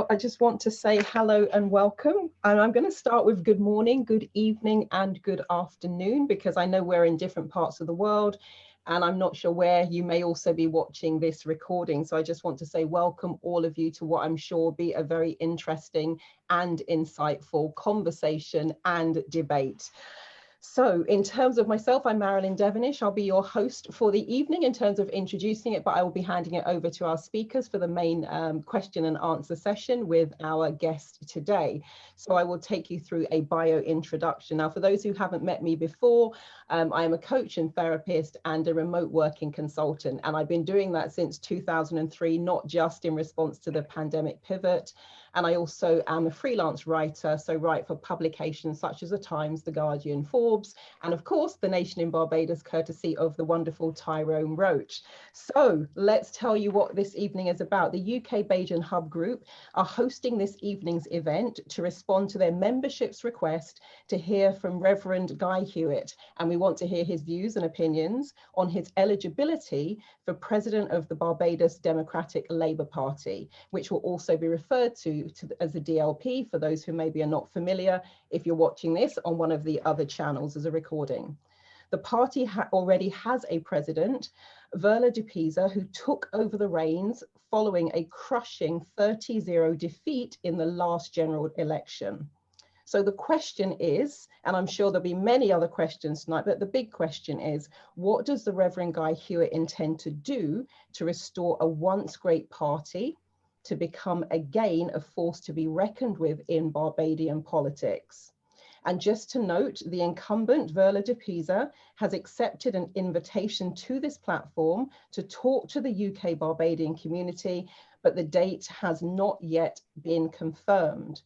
I just want to say hello and welcome. And I'm going to start with good morning, good evening, and good afternoon, because I know we're in different parts of the world, and I'm not sure where you may also be watching this recording. So I just want to say welcome all of you to what I'm sure will be a very interesting and insightful conversation and debate. So in terms of myself, I'm Marilyn Devonish. I'll be your host for the evening in terms of introducing it, but I will be handing it over to our speakers for the main question and answer session with our guest today. So I will take you through a bio introduction. Now, for those who haven't met me before, I am a coach and therapist and a remote working consultant. And I've been doing that since 2003, not just in response to the pandemic pivot. And I also am a freelance writer, so write for publications such as The Times, The Guardian, Forbes, and of course, The Nation in Barbados, courtesy of the wonderful Tyrone Roach. So let's tell you what this evening is about. The UK Bajan Hub group are hosting this evening's event to respond to their membership's request to hear from Reverend Guy Hewitt. And we want to hear his views and opinions on his eligibility for President of the Barbados Democratic Labour Party, which will also be referred to as the DLP for those who maybe are not familiar if you're watching this on one of the other channels as a recording. The party already has a president, Verla de Pisa, who took over the reins following a crushing 30-0 defeat in the last general election. So the question is, and I'm sure there'll be many other questions tonight, but the big question is, what does the Reverend Guy Hewitt intend to do to restore a once great party to become again a force to be reckoned with in Barbadian politics? And just to note, the incumbent Verla de Pisa has accepted an invitation to this platform to talk to the UK Barbadian community, but the date has not yet been confirmed.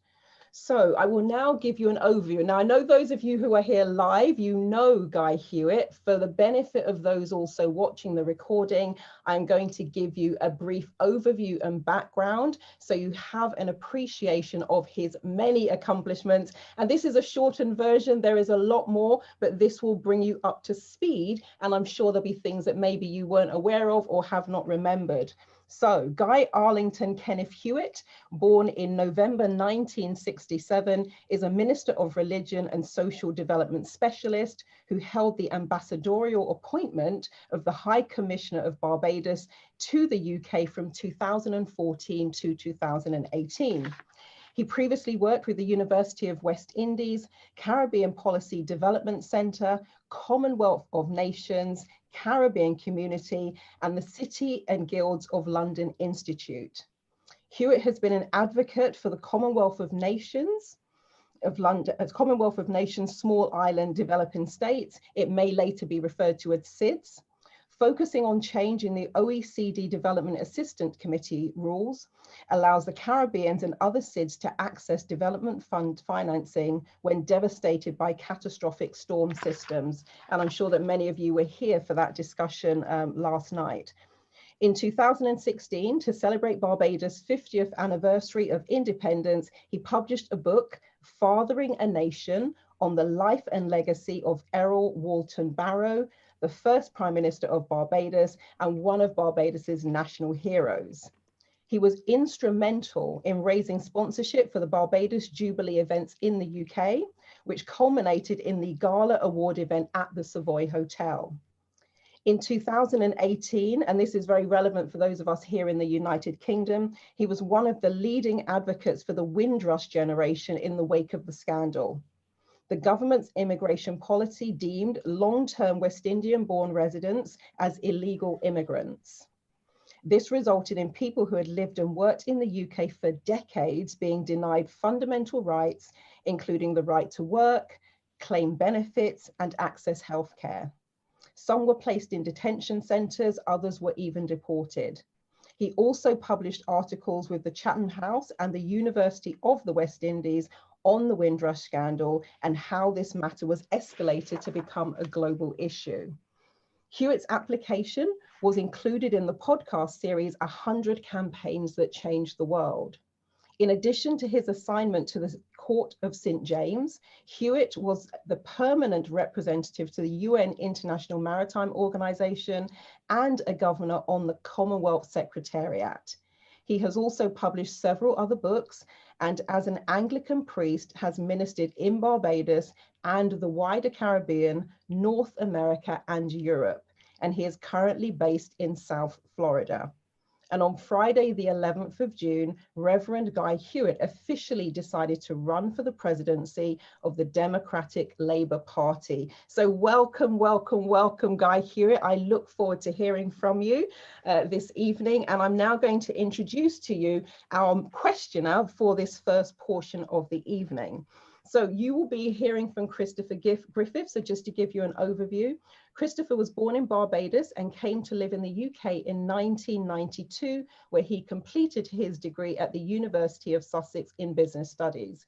So I will now give you an overview. Now, I know those of you who are here live, you know Guy Hewitt. For the benefit of those also watching the recording, I'm going to give you a brief overview and background so you have an appreciation of his many accomplishments. And this is a shortened version. There is a lot more, but this will bring you up to speed. And I'm sure there'll be things that maybe you weren't aware of or have not remembered. So Guy Arlington Kenneth Hewitt, born in November 1967, is a Minister of Religion and Social Development Specialist who held the ambassadorial appointment of the High Commissioner of Barbados to the UK from 2014 to 2018. He previously worked with the University of West Indies, Caribbean Policy Development Centre, Commonwealth of Nations, Caribbean Community, and the City and Guilds of London Institute. Hewitt has been an advocate for the Commonwealth of Nations of London, as Commonwealth of Nations Small Island Developing States. It may later be referred to as SIDS, focusing on change in the OECD Development Assistance Committee rules, allows the Caribbeans and other SIDS to access development fund financing when devastated by catastrophic storm systems. And I'm sure that many of you were here for that discussion last night. In 2016, to celebrate Barbados' 50th anniversary of independence, he published a book, Fathering a Nation, on the life and legacy of Errol Walton Barrow, the first Prime Minister of Barbados and one of Barbados's national heroes. He was instrumental in raising sponsorship for the Barbados Jubilee events in the UK, which culminated in the Gala Award event at the Savoy Hotel. In 2018, and this is very relevant for those of us here in the United Kingdom, he was one of the leading advocates for the Windrush generation in the wake of the scandal. The government's immigration policy deemed long-term West Indian-born residents as illegal immigrants. This resulted in people who had lived and worked in the UK for decades being denied fundamental rights, including the right to work, claim benefits, and access healthcare. Some were placed in detention centres, others were even deported. He also published articles with the Chatham House and the University of the West Indies on the Windrush scandal and how this matter was escalated to become a global issue. Hewitt's application was included in the podcast series 100 Campaigns That Changed the World. In addition to his assignment to the Court of St. James, Hewitt was the permanent representative to the UN International Maritime Organization and a governor on the Commonwealth Secretariat. He has also published several other books, and as an Anglican priest has ministered in Barbados and the wider Caribbean, North America, and Europe. And he is currently based in South Florida. And on Friday, the 11th of June, Reverend Guy Hewitt officially decided to run for the presidency of the Democratic Labour Party. So welcome, welcome, welcome, Guy Hewitt. I look forward to hearing from you this evening. And I'm now going to introduce to you our questioner for this first portion of the evening. So you will be hearing from Christopher Griffith. So just to give you an overview, Christopher was born in Barbados and came to live in the UK in 1992, where he completed his degree at the University of Sussex in Business Studies.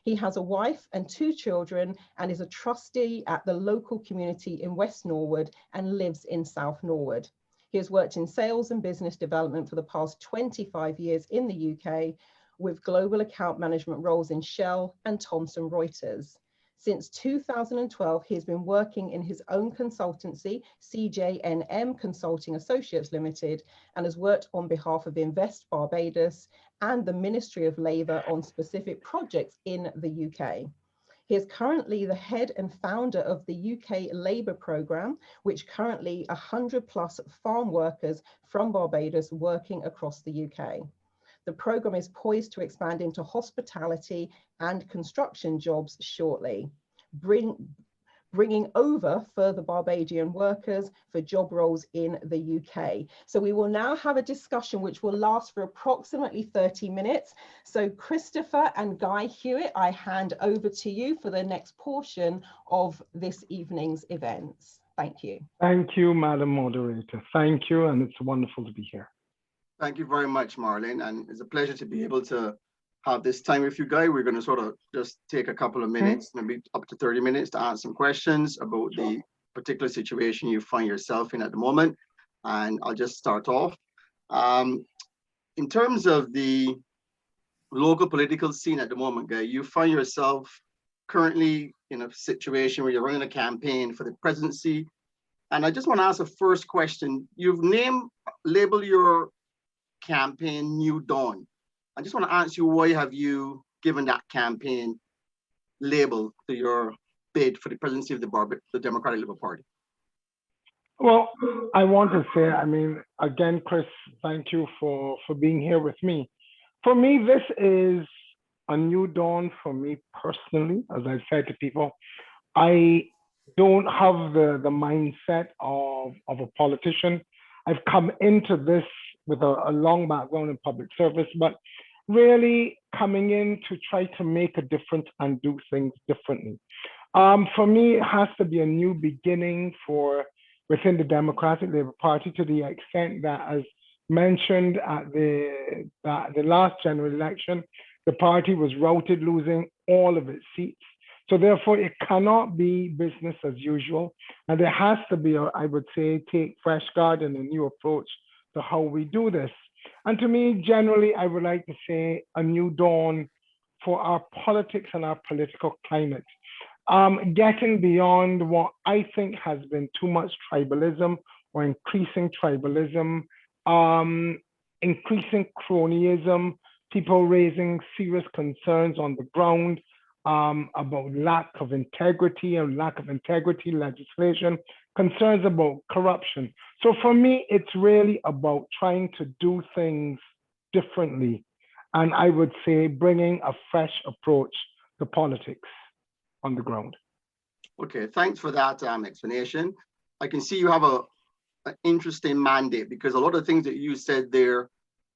He has a wife and 2 children and is a trustee at the local community in West Norwood and lives in South Norwood. He has worked in sales and business development for the past 25 years in the UK, with global account management roles in Shell and Thomson Reuters. Since 2012, he has been working in his own consultancy, CJNM Consulting Associates Limited, and has worked on behalf of Invest Barbados and the Ministry of Labour on specific projects in the UK. He is currently the head and founder of the UK Labour Programme, which currently 100+ farm workers from Barbados working across the UK. The programme is poised to expand into hospitality and construction jobs shortly, bringing over further Barbadian workers for job roles in the UK. So we will now have a discussion which will last for approximately 30 minutes. So Christopher and Guy Hewitt, I hand over to you for the next portion of this evening's events. Thank you. Thank you, Madam Moderator. Thank you, and it's wonderful to be here. Thank you very much, Marilyn, and it's a pleasure to be able to have this time with you, Guy. We're going to sort of just take a couple of minutes, maybe up to 30 minutes, to answer some questions about the particular situation you find yourself in at the moment. And I'll just start off. In terms of the local political scene at the moment, Guy, you find yourself currently in a situation where you're running a campaign for the presidency. And I just want to ask a first question. You've labeled your campaign New Dawn. I just want to ask you, why have you given that campaign label to your bid for the presidency of the Democratic Labour Party? Well, I want to say, I mean, again, Chris, thank you for being here with me. For me, this is a new dawn for me personally. As I've said to people, I don't have the mindset of a politician. I've come into this with a long background in public service, but really coming in to try to make a difference and do things differently. For me, it has to be a new beginning within the Democratic Labour Party, to the extent that, as mentioned at the last general election, the party was routed, losing all of its seats. So therefore, it cannot be business as usual. And there has to be, I would say, take fresh guard and a new approach to how we do this. And to me, generally, I would like to say a new dawn for our politics and our political climate. Getting beyond what I think has been too much tribalism or increasing tribalism, increasing cronyism, people raising serious concerns on the ground about lack of integrity and lack of integrity legislation, concerns about corruption. So for me, it's really about trying to do things differently. And I would say bringing a fresh approach to politics on the ground. Okay, thanks for that explanation. I can see you have an interesting mandate, because a lot of things that you said there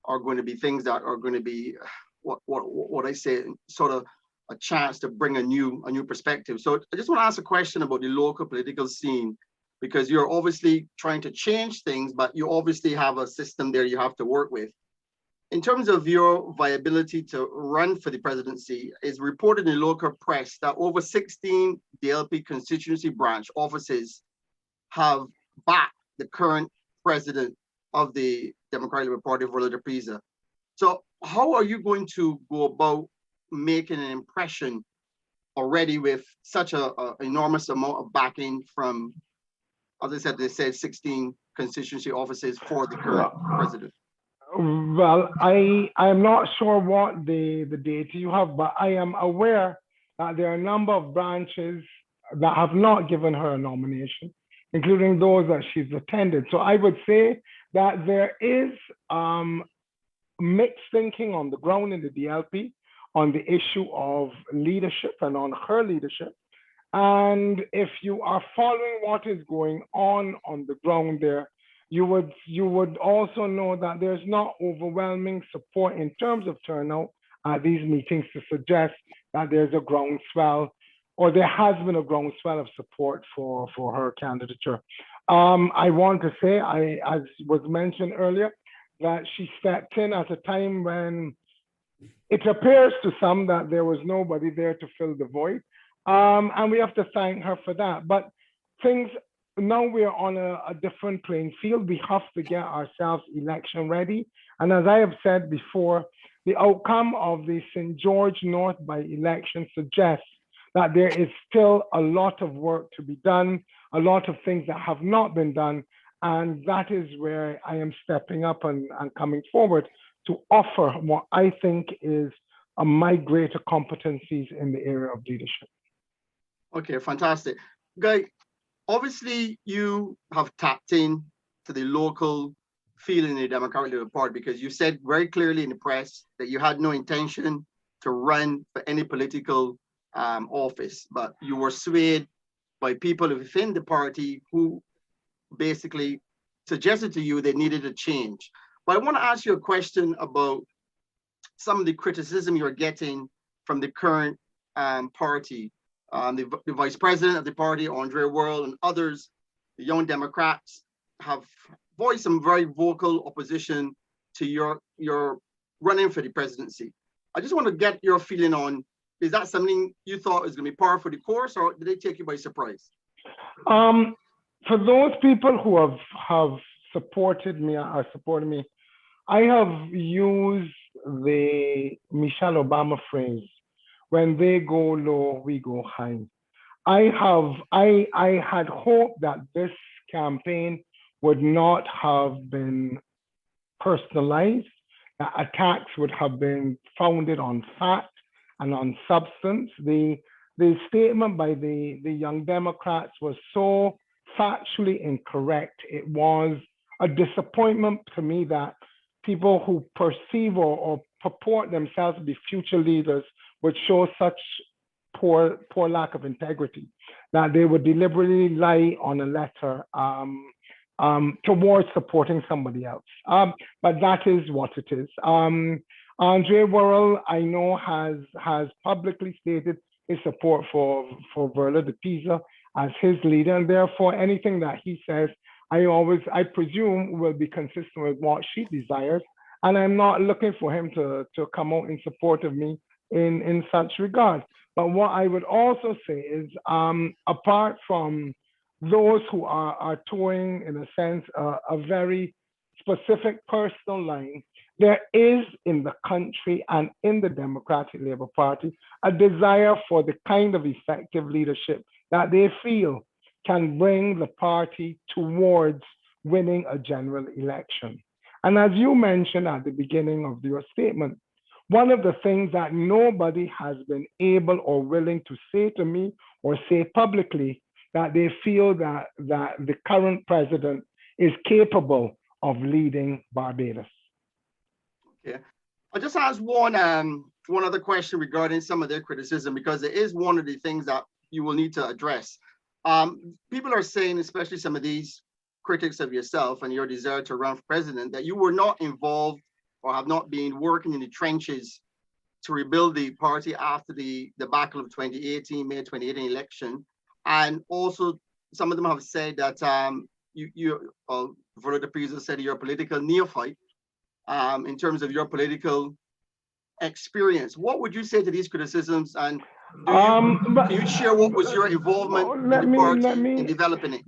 are going to be things that are going to be what I say, sort of a chance to bring a new perspective. So I just want to ask a question about the local political scene, because you're obviously trying to change things, but you obviously have a system there you have to work with. In terms of your viability to run for the presidency, it's reported in the local press that over 16 DLP constituency branch offices have backed the current president of the Democratic Labour Party, Marilyn Devonish. So how are you going to go about making an impression already with such an enormous amount of backing from, as I said, they said 16 constituency offices for the current president? Well, I'm not sure what the data you have, but I am aware that there are a number of branches that have not given her a nomination, including those that she's attended. So I would say that there is mixed thinking on the ground in the DLP on the issue of leadership and on her leadership. And if you are following what is going on the ground there, you would also know that there's not overwhelming support in terms of turnout at these meetings to suggest that there's a groundswell or there has been a groundswell of support for her candidature. I want to say, as was mentioned earlier, that she stepped in at a time when it appears to some that there was nobody there to fill the void. And we have to thank her for that. But things, now we're on a different playing field. We have to get ourselves election ready. And as I have said before, the outcome of the St. George North by-election suggests that there is still a lot of work to be done, a lot of things that have not been done. And that is where I am stepping up and coming forward to offer what I think is my greater competencies in the area of leadership. Okay, fantastic. Guy, obviously you have tapped in to the local feeling in the Democratic Liberal Party because you said very clearly in the press that you had no intention to run for any political office, but you were swayed by people within the party who basically suggested to you they needed a change. But I want to ask you a question about some of the criticism you're getting from the current party. The vice president of the party, Andre Worrell, and others, the Young Democrats, have voiced some very vocal opposition to your running for the presidency. I just want to get your feeling on, is that something you thought was going to be par for the course, or did they take you by surprise? For those people who have supported me or supported me, I have used the Michelle Obama phrase, when they go low, we go high. I had hoped that this campaign would not have been personalized, that attacks would have been founded on fact and on substance. The statement by the Young Democrats was so factually incorrect. It was a disappointment to me that people who perceive or purport themselves to be future leaders would show such poor lack of integrity, that they would deliberately lie on a letter towards supporting somebody else. But that is what it is. Andre Worrell, I know, has publicly stated his support for Verla de Pisa as his leader, and therefore anything that he says, I presume will be consistent with what she desires. And I'm not looking for him to come out in support of me in such regard. But what I would also say is, apart from those who are towing, in a sense, a very specific personal line, there is in the country and in the Democratic Labour Party a desire for the kind of effective leadership that they feel can bring the party towards winning a general election. And as you mentioned at the beginning of your statement, one of the things that nobody has been able or willing to say to me or say publicly, that they feel that the current president is capable of leading Barbados. Okay, I'll just ask one other question regarding some of their criticism, because it is one of the things that you will need to address. People are saying, especially some of these critics of yourself and your desire to run for president, that you were not involved or have not been working in the trenches to rebuild the party after the debacle of 2018, May 2018 election. And also, some of them have said that Verla de Pisa said you're a political neophyte in terms of your political experience. What would you say to these criticisms? And can you share what was your involvement in the party in developing it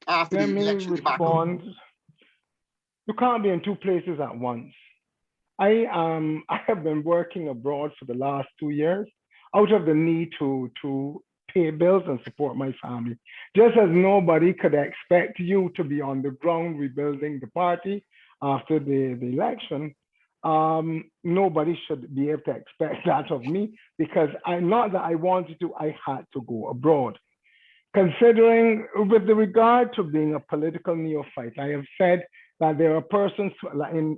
after the election debacle? You can't be in two places at once. I have been working abroad for the last 2 years out of the need to pay bills and support my family. Just as nobody could expect you to be on the ground rebuilding the party, after the election, nobody should be able to expect that of me, because not that I wanted to, I had to go abroad. Considering with regard to being a political neophyte, I have said that there are persons,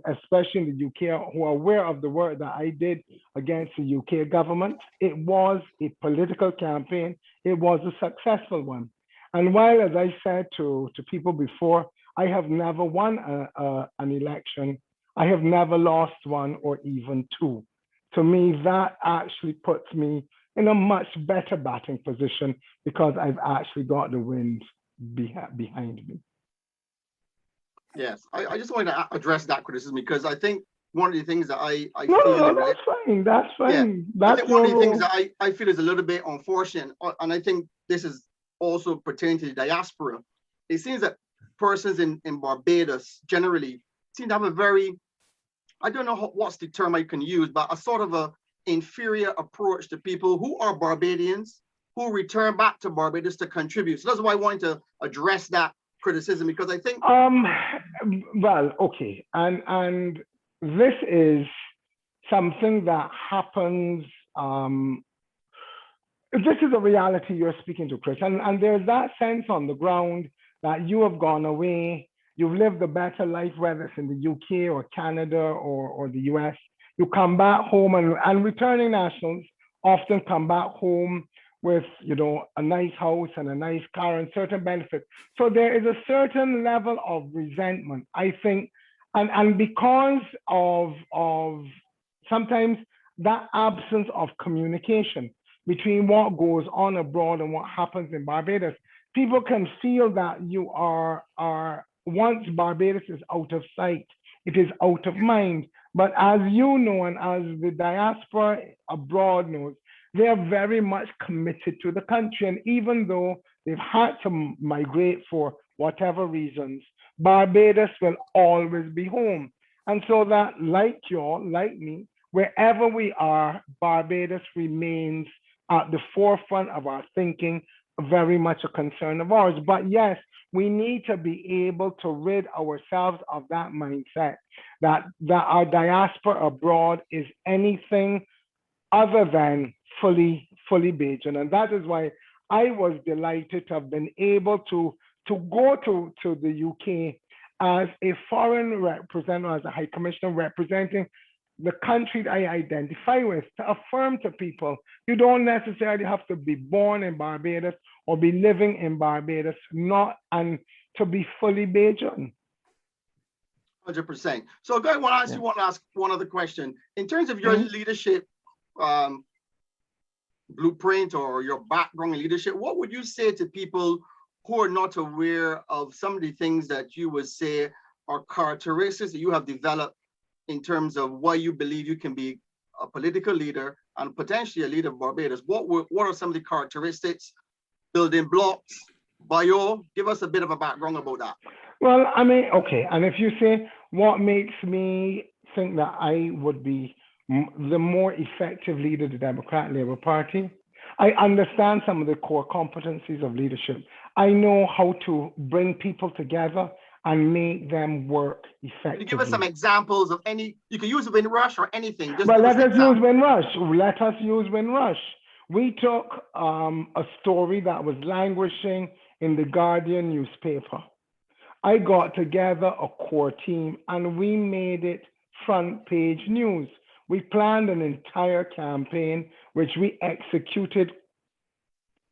especially in the UK, who are aware of the work that I did against the UK government. It was a political campaign. It was a successful one. And while, as I said to people before, I have never won an election, I have never lost one or even two. To me, that actually puts me in a much better batting position, because I've actually got the wind behind me. Yes, I just wanted to address that criticism, because I think one of the things that I no, feel... No, that's fine, that's fine. Yeah, that's I think one of the things that I feel is a little bit unfortunate, and I think this is also pertaining to the diaspora. It seems that persons in Barbados generally seem to have a very, I don't know what's the term I can use, but a sort of a inferior approach to people who are Barbadians, who return back to Barbados to contribute. So that's why I wanted to address that criticism, because I think... Well, okay, and this is something that happens. This is a reality you're speaking to, Chris, and there's that sense on the ground that you have gone away, you've lived a better life, whether it's in the UK or Canada or the US. You come back home, and returning nationals often come back home with, you know, a nice house and a nice car and certain benefits. So there is a certain level of resentment, I think, and because of sometimes that absence of communication between what goes on abroad and what happens in Barbados, people can feel that you are once Barbados is out of sight, it is out of mind. But as you know, and as the diaspora abroad knows, they are very much committed to the country. And even though they've had to migrate for whatever reasons, Barbados will always be home. And so that, like you all, like me, wherever we are, Barbados remains at the forefront of our thinking, very much a concern of ours. But yes, we need to be able to rid ourselves of that mindset that our diaspora abroad is anything other than fully Bajan. And that is why I was delighted to have been able to go to the UK as a foreign representative, as a High Commissioner representing the country that I identify with, to affirm to people, you don't necessarily have to be born in Barbados or be living in Barbados, and to be fully Bajan. 100%. So I want to ask one other question. In terms of your leadership blueprint or your background in leadership, what would you say to people who are not aware of some of the things that you would say are characteristics that you have developed in terms of why you believe you can be a political leader and potentially a leader of Barbados? What are some of the characteristics, building blocks, bio? Give us a bit of a background about that. Well, I mean, okay. And if you say what makes me think that I would be the more effective leader of the Democratic Labour Party, I understand some of the core competencies of leadership. I know how to bring people together and make them work effectively. Can you give us some examples of any? You can use Windrush or anything. Just well, let us use Windrush. Let us use Windrush. We took a story that was languishing in the Guardian newspaper. I got together a core team and we made it front page news. We planned an entire campaign, which we executed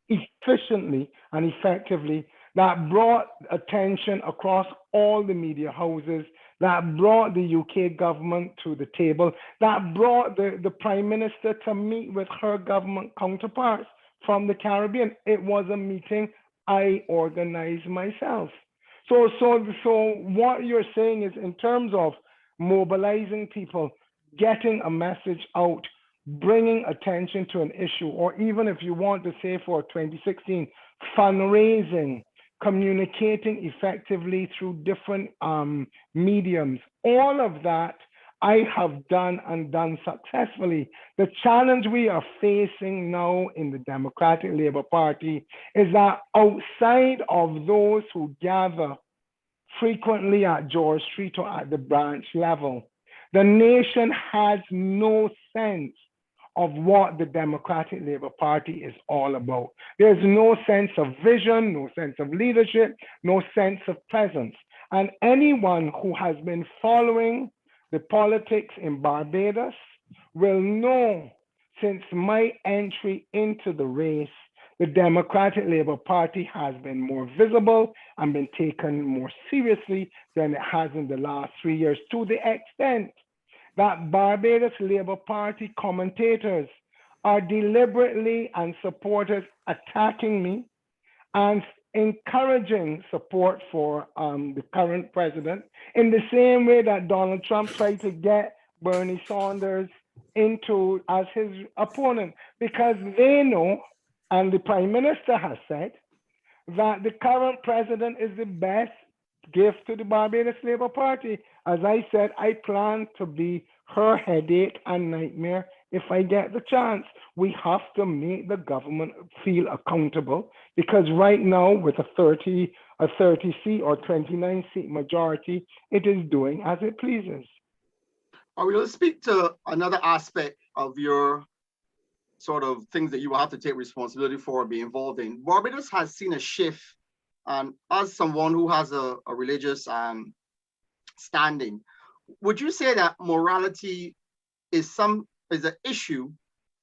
efficiently and effectively, that brought attention across all the media houses, that brought the UK government to the table, that brought the Prime Minister to meet with her government counterparts from the Caribbean. It was a meeting I organized myself. So what you're saying is, in terms of mobilizing people, getting a message out, bringing attention to an issue, or even if you want to say for 2016, fundraising, communicating effectively through different mediums, all of that I have done and done successfully. The challenge we are facing now in the Democratic Labour Party is that outside of those who gather frequently at George Street or at the branch level. The nation has no sense of what the Democratic Labour Party is all about. There's no sense of vision, no sense of leadership, no sense of presence. And anyone who has been following the politics in Barbados will know, since my entry into the race, the Democratic Labour Party has been more visible and been taken more seriously than it has in the last 3 years, to the extent that Barbados Labour Party commentators are deliberately and supporters attacking me and encouraging support for the current president, in the same way that Donald Trump tried to get Bernie Sanders into as his opponent, because they know, and the Prime Minister has said, that the current president is the best gift to the Barbados Labour Party. As I said, I plan to be her headache and nightmare if I get the chance. We have to make the government feel accountable, because right now with a 30 seat or 29 seat majority, it is doing as it pleases. All right, let's speak to another aspect of your sort of things that you will have to take responsibility for or be involved in. Barbados has seen a shift, and as someone who has a religious standing, would you say that morality is an issue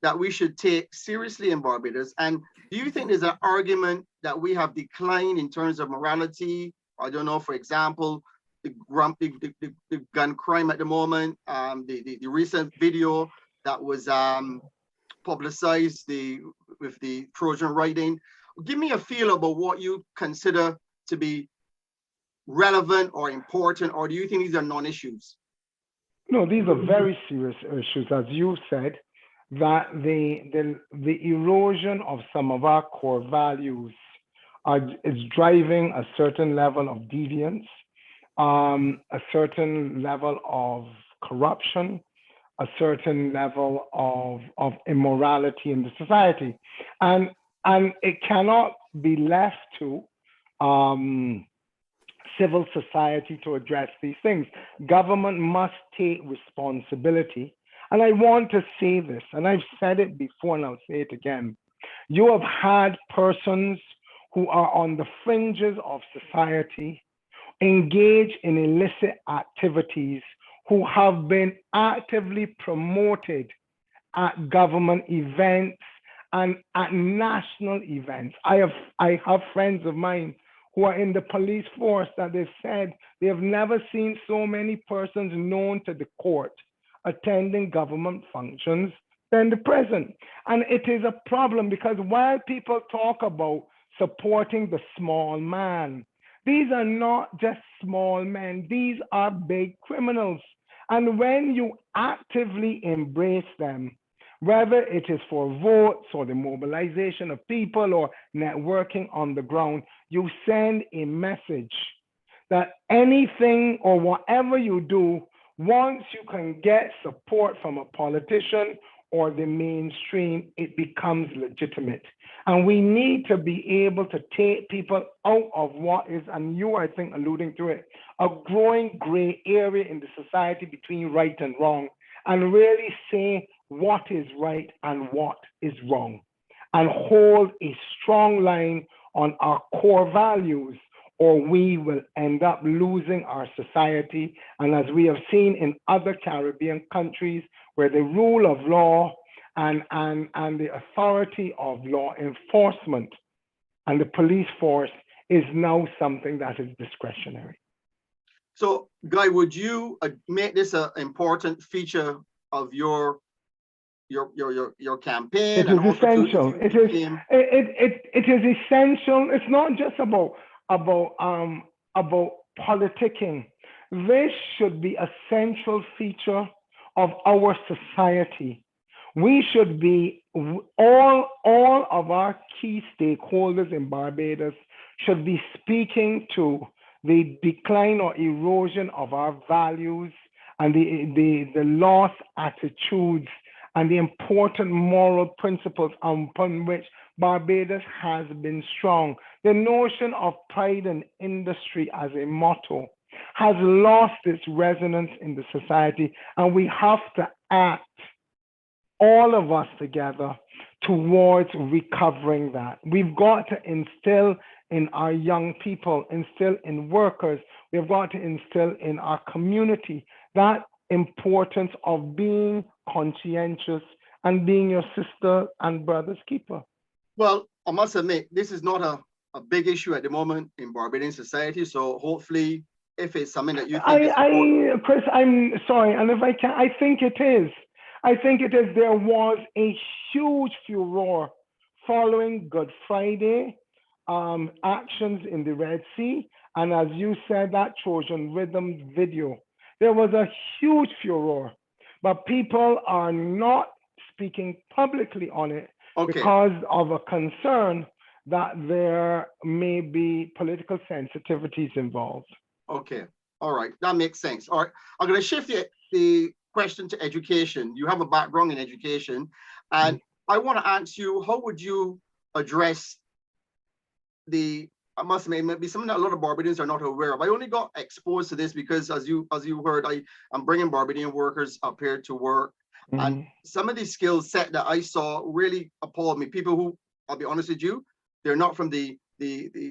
that we should take seriously in Barbados? And do you think there's an argument that we have declined in terms of morality? I don't know, for example, the gun crime at the moment, the recent video that was publicized with the Trojan writing. Give me a feel about what you consider to be relevant or important, or do you think these are non-issues? No, these are very serious issues, as you said, that the erosion of some of our core values is driving a certain level of deviance, a certain level of corruption, a certain level of immorality in the society. And it cannot be left to civil society to address these things. Government must take responsibility. And I want to say this, and I've said it before and I'll say it again. You have had persons who are on the fringes of society engage in illicit activities, who have been actively promoted at government events and at national events. I have friends of mine who are in the police force that they've said they have never seen so many persons known to the court attending government functions than the present. And it is a problem, because while people talk about supporting the small man, these are not just small men, these are big criminals. And when you actively embrace them, whether it is for votes or the mobilization of people or networking on the ground, you send a message that anything or whatever you do, once you can get support from a politician or the mainstream, it becomes legitimate. And we need to be able to take people out of what is, and you, I think, alluding to it, a growing gray area in the society between right and wrong, and really say what is right and what is wrong, and hold a strong line on our core values, or we will end up losing our society. And as we have seen in other Caribbean countries, where the rule of law and the authority of law enforcement and the police force is now something that is discretionary. So, Guy, would you make this an important feature of your campaign? It is essential. It is essential. It's not just about politicking. This should be a central feature of our society. We should be, all of our key stakeholders in Barbados should be speaking to the decline or erosion of our values and the lost attitudes and the important moral principles upon which Barbados has been strong. The notion of pride in industry as a motto has lost its resonance in the society, and we have to act, all of us together, towards recovering that. We've got to instill in our young people, instill in workers, we've got to instill in our community that importance of being conscientious and being your sister and brother's keeper. Well, I must admit, this is not a big issue at the moment in Barbadian society. So hopefully, if it's something that you think Chris, I'm sorry, and if I can, I think it is. I think it is. There was a huge furor following Good Friday actions in the Red Sea. And as you said, that Trojan Rhythm video, there was a huge furor, but people are not speaking publicly on it because of a concern that there may be political sensitivities involved. Okay, all right, that makes sense. All right, I'm going to shift the question to education. You have a background in education, and I want to ask you, how would you address I must admit, it might be something that a lot of Barbadians are not aware of. I only got exposed to this because, as you heard, I'm bringing Barbadian workers up here to work, and some of these skill set that I saw really appalled me. People who, I'll be honest with you, they're not from the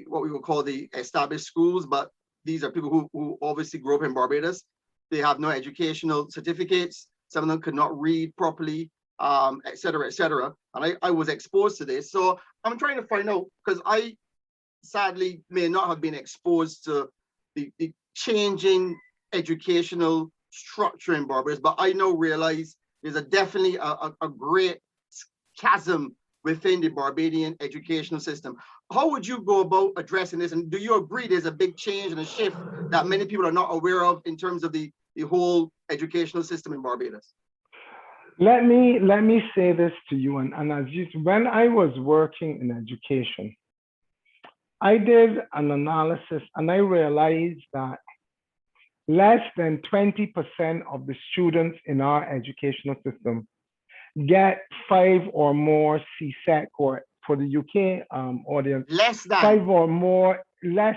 what we would call the established schools, but these are people who obviously grew up in Barbados. They have no educational certificates. Some of them could not read properly, et cetera, et cetera. And I was exposed to this. So I'm trying to find out, because I sadly may not have been exposed to the changing educational structure in Barbados, but I now realize there's definitely a great chasm within the Barbadian educational system. How would you go about addressing this? And do you agree there's a big change and a shift that many people are not aware of in terms of the whole educational system in Barbados? Let me say this to you, and as you, when I was working in education, I did an analysis and I realized that less than 20% of the students in our educational system get 5 or more CSEC, or for the UK audience, less than 5 or more, get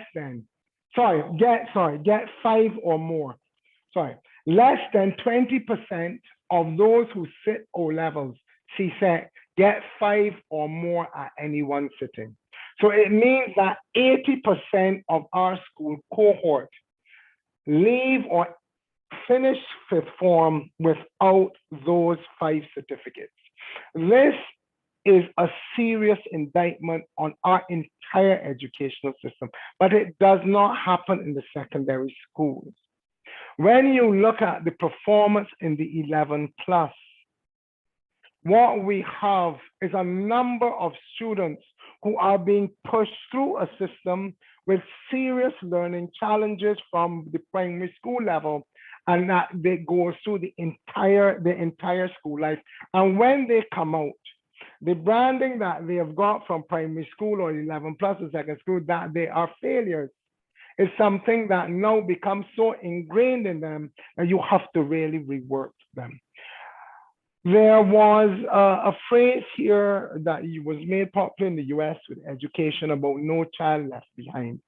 5 or more. Less than 20% of those who sit O levels, CSEC, get 5 or more at any one sitting. So it means that 80% of our school cohort leave or finish 5th form without those 5 certificates. This is a serious indictment on our entire educational system, but it does not happen in the secondary schools. When you look at the performance in the 11 plus, what we have is a number of students who are being pushed through a system with serious learning challenges from the primary school level, and that they go through the entire school life. And when they come out, the branding that they have got from primary school or 11 plus or second school, that they are failures, is something that now becomes so ingrained in them that you have to really rework them. There was a phrase here that was made popular in the US with education about no child left behind.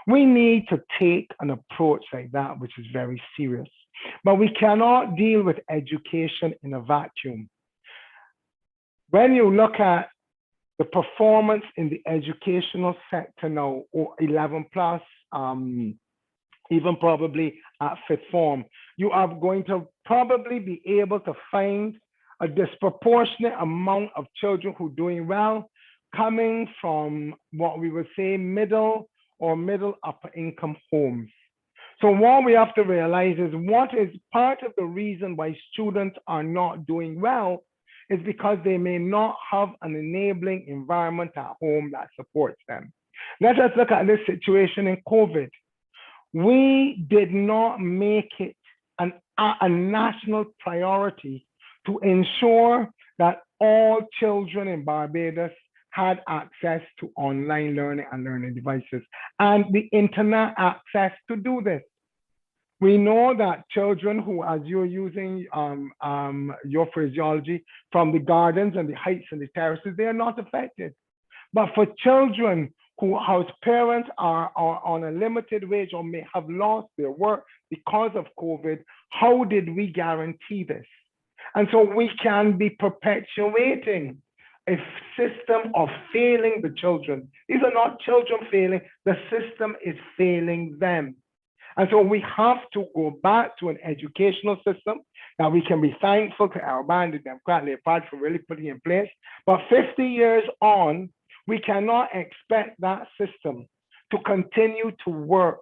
We need to take an approach like that, which is very serious, but we cannot deal with education in a vacuum. When you look at the performance in the educational sector now, or 11 plus, even probably at 5th form, you are going to probably be able to find a disproportionate amount of children who are doing well, coming from what we would say middle or middle upper income homes. So what we have to realize is what is part of the reason why students are not doing well is because they may not have an enabling environment at home that supports them. Let us look at this situation in COVID. We did not make it a national priority to ensure that all children in Barbados had access to online learning and learning devices and the internet access to do this. We know that children who, as you're using your phraseology, from the gardens and the heights and the terraces, they are not affected. But for children whose parents are on a limited wage or may have lost their work because of COVID, how did we guarantee this? And so we can be perpetuating a system of failing the children. These are not children failing, the system is failing them. And so we have to go back to an educational system that we can be thankful to our band, the Democratic Party, for really putting in place. But 50 years on, we cannot expect that system to continue to work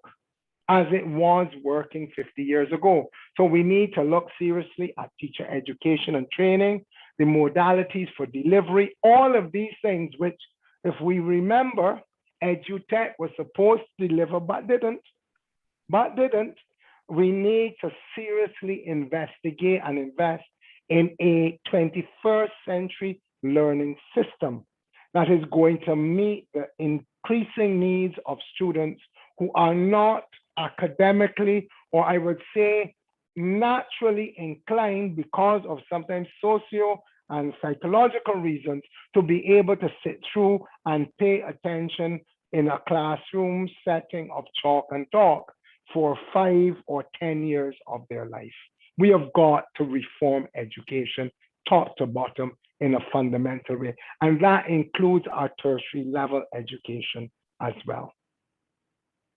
as it was working 50 years ago. So we need to look seriously at teacher education and training, the modalities for delivery, all of these things, which, if we remember, EduTech was supposed to deliver but didn't. We need to seriously investigate and invest in a 21st century learning system that is going to meet the increasing needs of students who are not academically, or I would say naturally inclined because of sometimes socio and psychological reasons to be able to sit through and pay attention in a classroom setting of chalk and talk for 5 or 10 years of their life. We have got to reform education top to bottom in a fundamental way. And that includes our tertiary level education as well.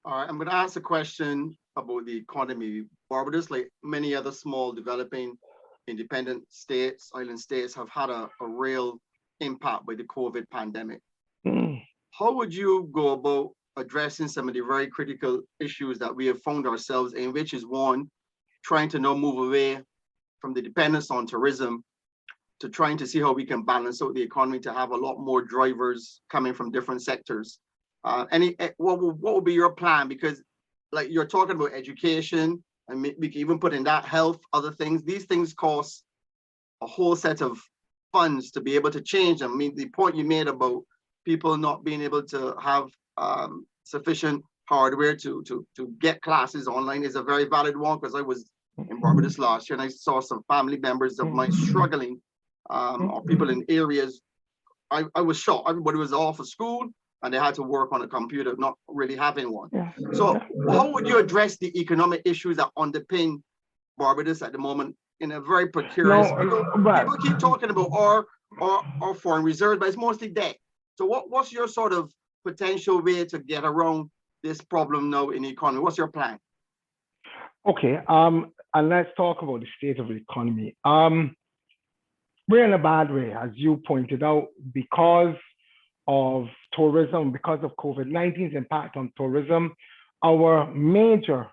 All right, I'm going to ask a question about the economy. Barbados, like many other small developing independent states, island states, have had a real impact by the COVID pandemic. How would you go about addressing some of the very critical issues that we have found ourselves in, which is one, trying to now move away from the dependence on tourism to trying to see how we can balance out the economy to have a lot more drivers coming from different sectors? What would be your plan? Because like you're talking about education, and we can even put in that health, other things. These things cost a whole set of funds to be able to change them. I mean, the point you made about people not being able to have sufficient hardware to get classes online is a very valid one, because I was in Barbados last year and I saw some family members of mine struggling, or people in areas. I was shocked. Everybody was off of school and they had to work on a computer, not really having one. So how would you address the economic issues that underpin Barbados at the moment in a very precarious? People keep talking about our foreign reserves, but it's mostly debt. So what's your sort of potential way to get around this problem now in the economy? What's your plan? Okay, and let's talk about the state of the economy. We're in a bad way, as you pointed out, because of tourism, because of COVID-19's impact on tourism. Our major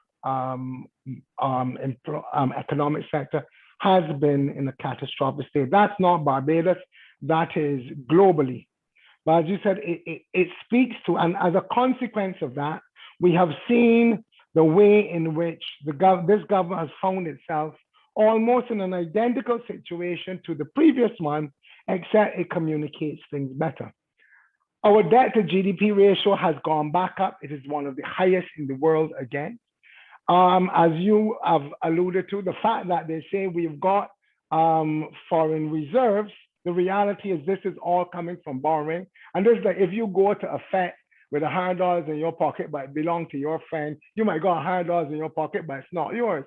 economic sector has been in a catastrophic state. That's not Barbados, that is globally. But as you said, it speaks to, and as a consequence of that, we have seen the way in which this government has found itself almost in an identical situation to the previous one, except it communicates things better. Our debt to GDP ratio has gone back up. It is one of the highest in the world again. As you have alluded to, the fact that they say we've got foreign reserves, the reality is this is all coming from borrowing. And this is like, if you go to a Fed with $100 in your pocket, but it belongs to your friend, you might got $100 in your pocket, but it's not yours.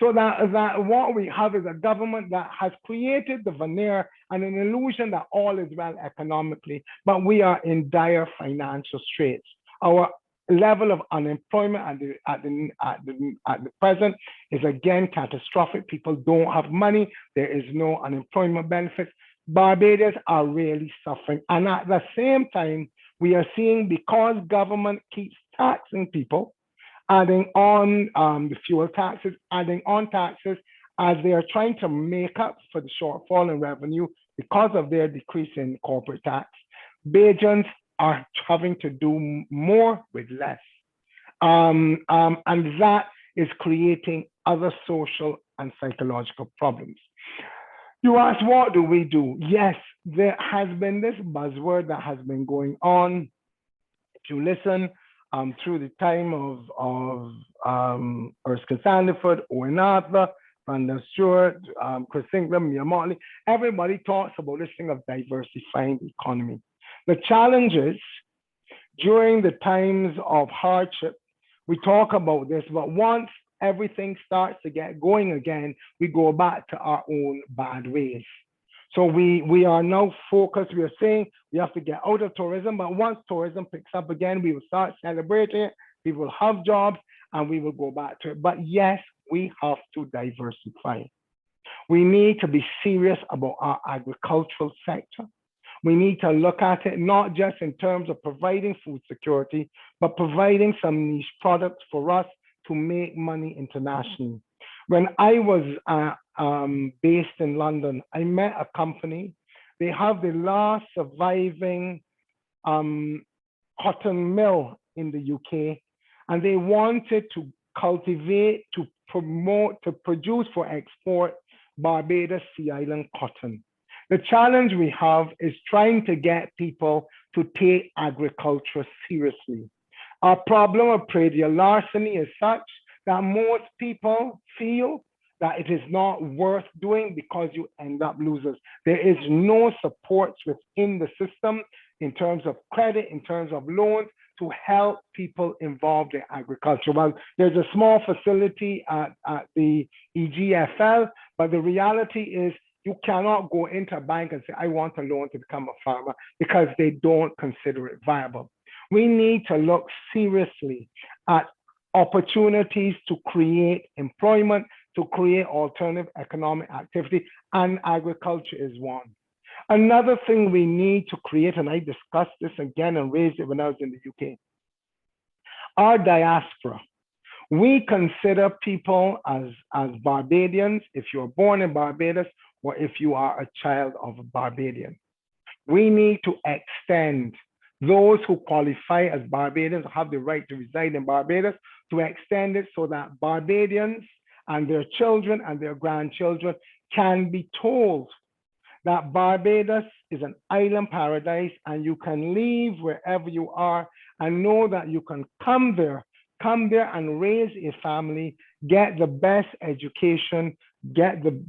So that what we have is a government that has created the veneer and an illusion that all is well economically, but we are in dire financial straits. Our level of unemployment at the present is again catastrophic. People don't have money. There is no unemployment benefits. Barbados are really suffering. And at the same time, we are seeing, because government keeps taxing people, adding on the fuel taxes, adding on taxes, as they are trying to make up for the shortfall in revenue because of their decrease in corporate tax. Bajans are having to do more with less. And that is creating other social and psychological problems. You ask, what do we do? Yes, there has been this buzzword that has been going on. If you listen through the time of Erskine Sandiford, Owen Arthur, Brandon Stewart, Chris Ingram, Mia Motley, everybody talks about this thing of diversifying the economy. The challenge is during the times of hardship, we talk about this, but once everything starts to get going again, we go back to our own bad ways. So we are now focused. We are saying we have to get out of tourism, but once tourism picks up again, we will start celebrating it. People will have jobs and we will go back to it. But yes, we have to diversify. We need to be serious about our agricultural sector. We need to look at it not just in terms of providing food security, but providing some niche products for us to make money internationally. When I was based in London, I met a company. They have the last surviving cotton mill in the UK, and they wanted to cultivate, to promote, to produce for export Barbados Sea Island cotton. The challenge we have is trying to get people to take agriculture seriously. Our problem of predial larceny is such that most people feel that it is not worth doing because you end up losers. There is no support within the system in terms of credit, in terms of loans, to help people involved in agriculture. Well, there's a small facility at the EGFL, but the reality is you cannot go into a bank and say, I want a loan to become a farmer, because they don't consider it viable. We need to look seriously at opportunities to create employment, to create alternative economic activity, and agriculture is one. Another thing we need to create, and I discussed this again and raised it when I was in the UK, our diaspora. We consider people as Barbadians if you're born in Barbados or if you are a child of a Barbadian. We need to extend those who qualify as Barbadians, have the right to reside in Barbados, to extend it so that Barbadians and their children and their grandchildren can be told that Barbados is an island paradise and you can leave wherever you are and know that you can come there and raise a family, get the best education, get the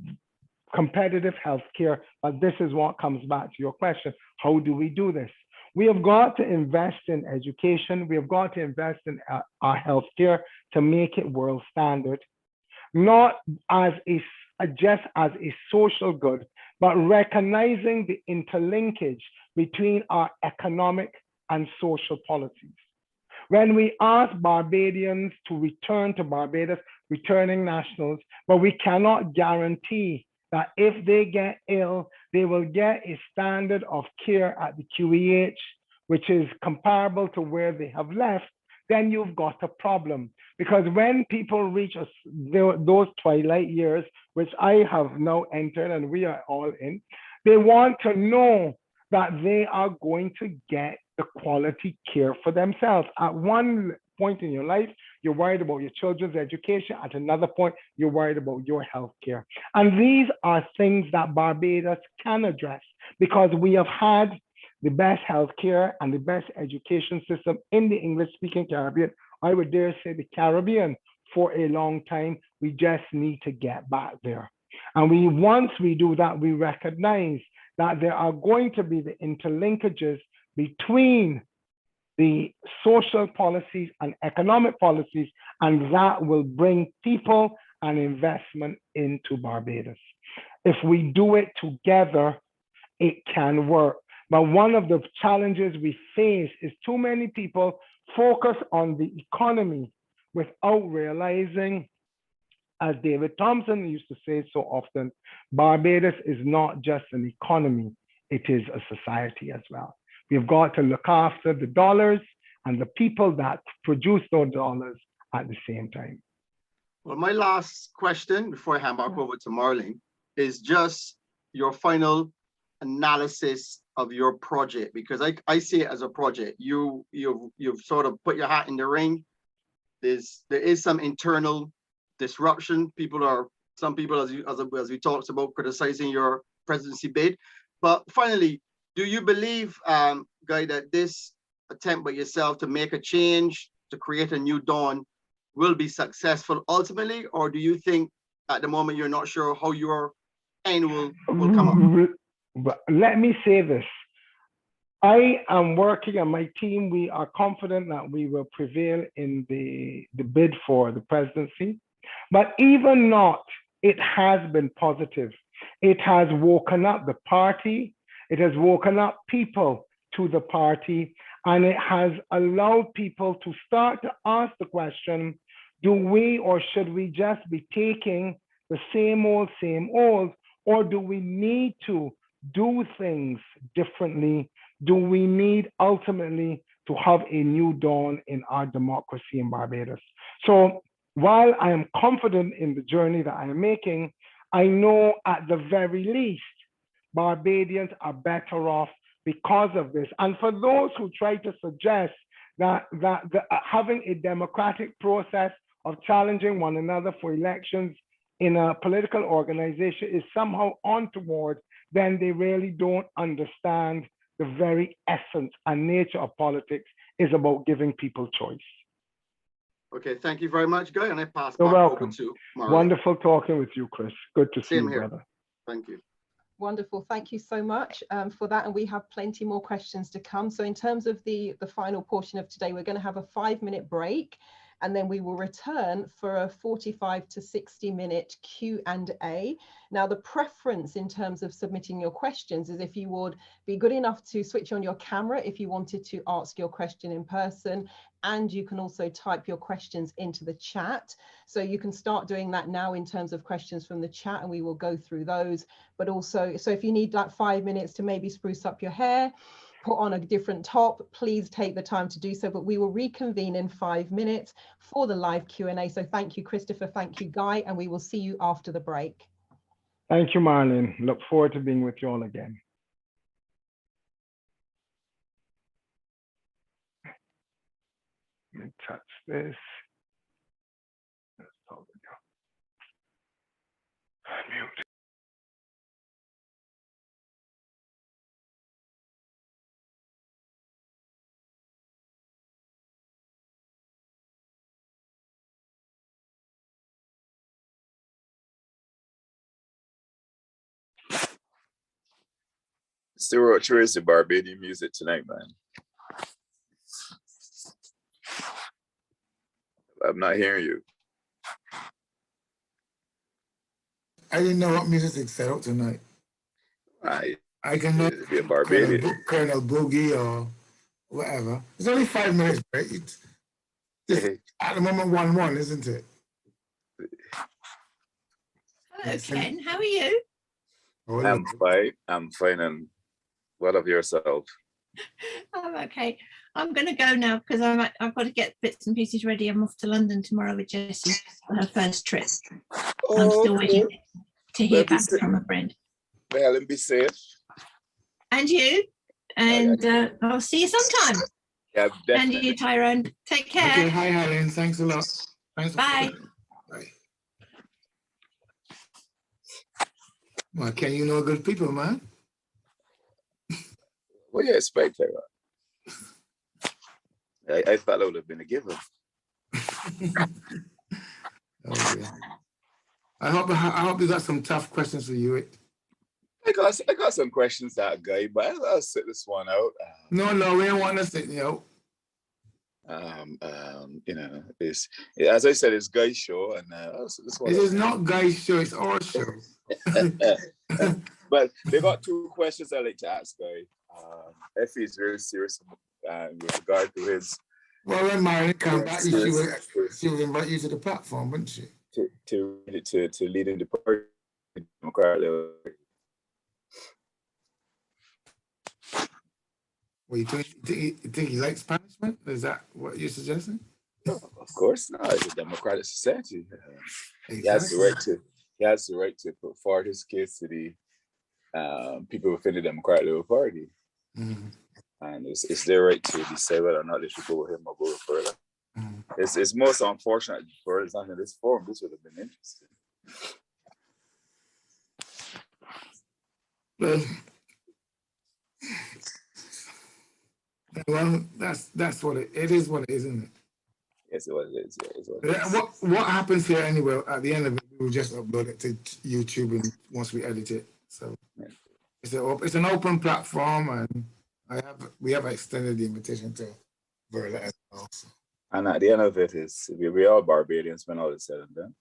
competitive health care. But this is what comes back to your question. How do we do this? We have got to invest in education. We have got to invest in our health care to make it world standard, not as just as a social good, but recognizing the interlinkage between our economic and social policies. When we ask Barbadians to return to Barbados, returning nationals, but we cannot guarantee that if they get ill, they will get a standard of care at the QEH, which is comparable to where they have left, then you've got a problem. Because when people reach those twilight years, which I have now entered and we are all in, they want to know that they are going to get the quality care for themselves. At one point in your life, you're worried about your children's education. At another point, you're worried about your health care. And these are things that Barbados can address because we have had the best health care and the best education system in the English-speaking Caribbean, I would dare say the Caribbean, for a long time. We just need to get back there. And once we do that, we recognize that there are going to be the interlinkages between the social policies and economic policies, and that will bring people and investment into Barbados. If we do it together, it can work. But one of the challenges we face is too many people focus on the economy without realizing, as David Thompson used to say so often, Barbados is not just an economy, it is a society as well. We've got to look after the dollars and the people that produce those dollars at the same time. Well, my last question before I hand back over to Marilyn is just your final analysis of your project, because I see it as a project. You've sort of put your hat in the ring. There is some internal disruption. Some people, as we talked about, criticizing your presidency bid. But finally, do you believe, Guy, that this attempt by yourself to make a change, to create a new dawn, will be successful ultimately? Or do you think at the moment you're not sure how your end will come up? But let me say this. I am working, and my team, we are confident that we will prevail in the bid for the presidency. But even not, it has been positive. It has woken up the party. It has woken up people to the party, and it has allowed people to start to ask the question, do we or should we just be taking the same old, or do we need to do things differently? Do we need ultimately to have a new dawn in our democracy in Barbados? So while I am confident in the journey that I am making, I know at the very least, Barbadians are better off because of this. And for those who try to suggest that having a democratic process of challenging one another for elections in a political organization is somehow untoward, then they really don't understand the very essence and nature of politics is about giving people choice. Okay, thank you very much, Guy, and I pass You're back welcome. over to Marilyn. Wonderful talking with you, Chris. Good to see you, Same here. brother. Thank you. Wonderful. Thank you so much for that. And we have plenty more questions to come. So in terms of the final portion of today, we're going to have a 5-minute break, and then we will return for a 45 to 60-minute Q&A. Now, the preference in terms of submitting your questions is if you would be good enough to switch on your camera if you wanted to ask your question in person, and you can also type your questions into the chat. So you can start doing that now in terms of questions from the chat, and we will go through those. But also, so if you need like 5 minutes to maybe spruce up your hair, put on a different top, please take the time to do so. But we will reconvene in 5 minutes for the live Q&A. So thank you, Christopher. Thank you, Guy. And we will see you after the break. Thank you, Marilyn. Look forward to being with you all again. Let me touch this. Mute. Still, where is the Barbadian music tonight, man? I'm not hearing you. I didn't know what music they set out tonight. I can know be a Barbadian. Colonel Boogie or whatever. It's only 5 minutes, right? It's at the moment 1-1, isn't it? Hello, Ken. How are you? Oh, I'm fine. I'm fine. And what of yourself? I'm okay. I'm going to go now because I've got to get bits and pieces ready. I'm off to London tomorrow with Jessie for her first trip. I'm still waiting to hear back from a friend. Well, and be safe. And you. And I'll see you sometime. Yeah, definitely. And you, Tyrone. Take care. Okay, hi, Helen. Thanks a lot. Thanks. Bye. Bye. Well, Ken, you know good people, man. What do you expect, Tyrone? I thought I would have been a giver. Oh, yeah. I hope you got some tough questions for you. I got some questions that guy, but I'll sit this one out. No, we don't want to sit out. You know, it's, as I said, it's Guy's show, and I'll sit this one. It is not Guy's show; it's our show. But they got 2 questions I like to ask Guy. Effie is very serious with regard to his. Well, when Marilyn comes back, she will invite you to the platform, wouldn't she? To lead in the party, Democratic. Well, you think he likes punishment? Is that what you're suggesting? No, of course not. It's a democratic society. Exactly. He has the right to put forward his case to the people within the Democratic Labour Party. Mm-hmm. And it's their right to decide whether or not they should go with him or go further. Mm-hmm. It's most unfortunate for it's not in this forum. This would have been interesting. Well, that's what it is. What it is, isn't it? Yes, it was. Yeah, what happens here anyway? At the end of it, we'll just upload it to YouTube, and once we edit it, so yeah. It's an open platform, and We have extended the invitation to Verla as well. So. And at the end of it is we are Barbadians when all is said and done.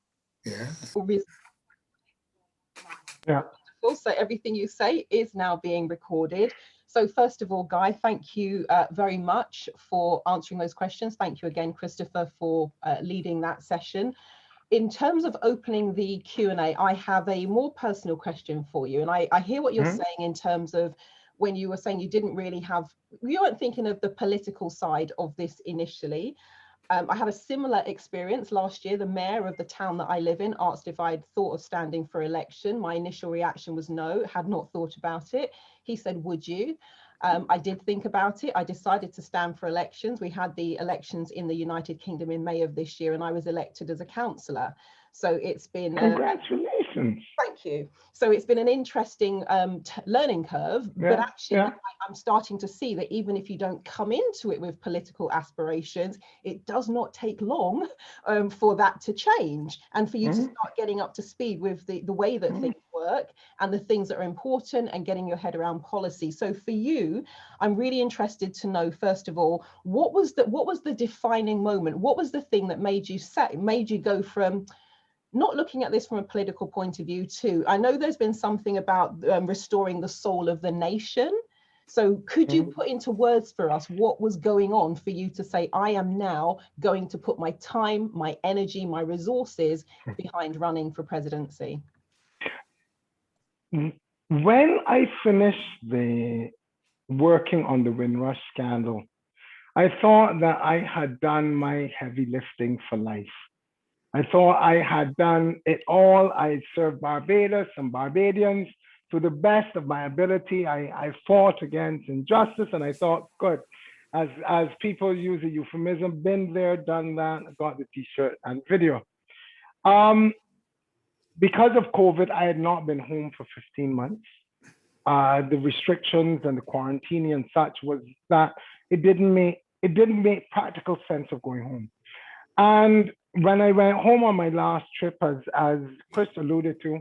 Yeah. Yeah. Also, everything you say is now being recorded. So first of all, Guy, thank you very much for answering those questions. Thank you again, Christopher, for leading that session. In terms of opening the Q&A, I have a more personal question for you. And I hear what you're saying in terms of when you were saying you weren't thinking of the political side of this initially. I had a similar experience last year. The mayor of the town that I live in asked if I'd thought of standing for election. My initial reaction was no, had not thought about it. He said, would you? I did think about it. I decided to stand for elections. We had the elections in the United Kingdom in May of this year, and I was elected as a councillor. So it's been congratulations. Thank you. So it's been an interesting learning curve, but actually I'm starting to see that even if you don't come into it with political aspirations, it does not take long for that to change and for you to start getting up to speed with the way that things work and the things that are important and getting your head around policy. So for you, I'm really interested to know, first of all, what was the defining moment? What was the thing that made you go from not looking at this from a political point of view too? I know there's been something about restoring the soul of the nation. So could you put into words for us what was going on for you to say, I am now going to put my time, my energy, my resources behind running for presidency? When I finished the working on the Windrush scandal, I thought that I had done my heavy lifting for life. I thought I had done it all. I served Barbados and Barbadians to the best of my ability. I fought against injustice, and I thought, good, as people use a euphemism, been there, done that, got the t-shirt and video. Because of COVID, I had not been home for 15 months. The restrictions and the quarantine and such was that it didn't make practical sense of going home. And when I went home on my last trip, as Chris alluded to,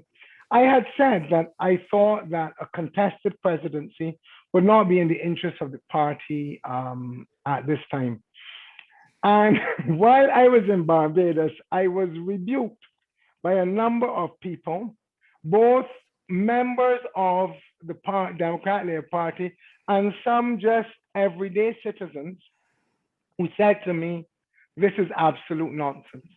I had said that I thought that a contested presidency would not be in the interest of the party at this time. And while I was in Barbados, I was rebuked by a number of people, both members of the Democratic Labour Party and some just everyday citizens who said to me, this is absolute nonsense.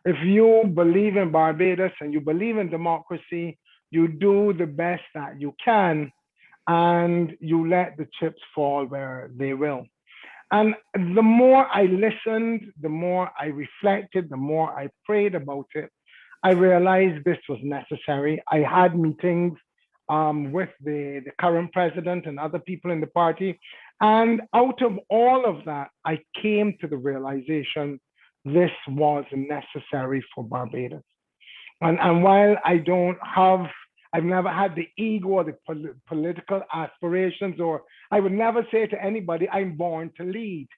If you believe in Barbados and you believe in democracy, you do the best that you can and you let the chips fall where they will. And the more I listened, the more I reflected, the more I prayed about it, I realized this was necessary. I had meetings with the current president and other people in the party. And out of all of that, I came to the realization this was necessary for Barbados. And while I've never had the ego or the political aspirations, or I would never say to anybody, I'm born to lead.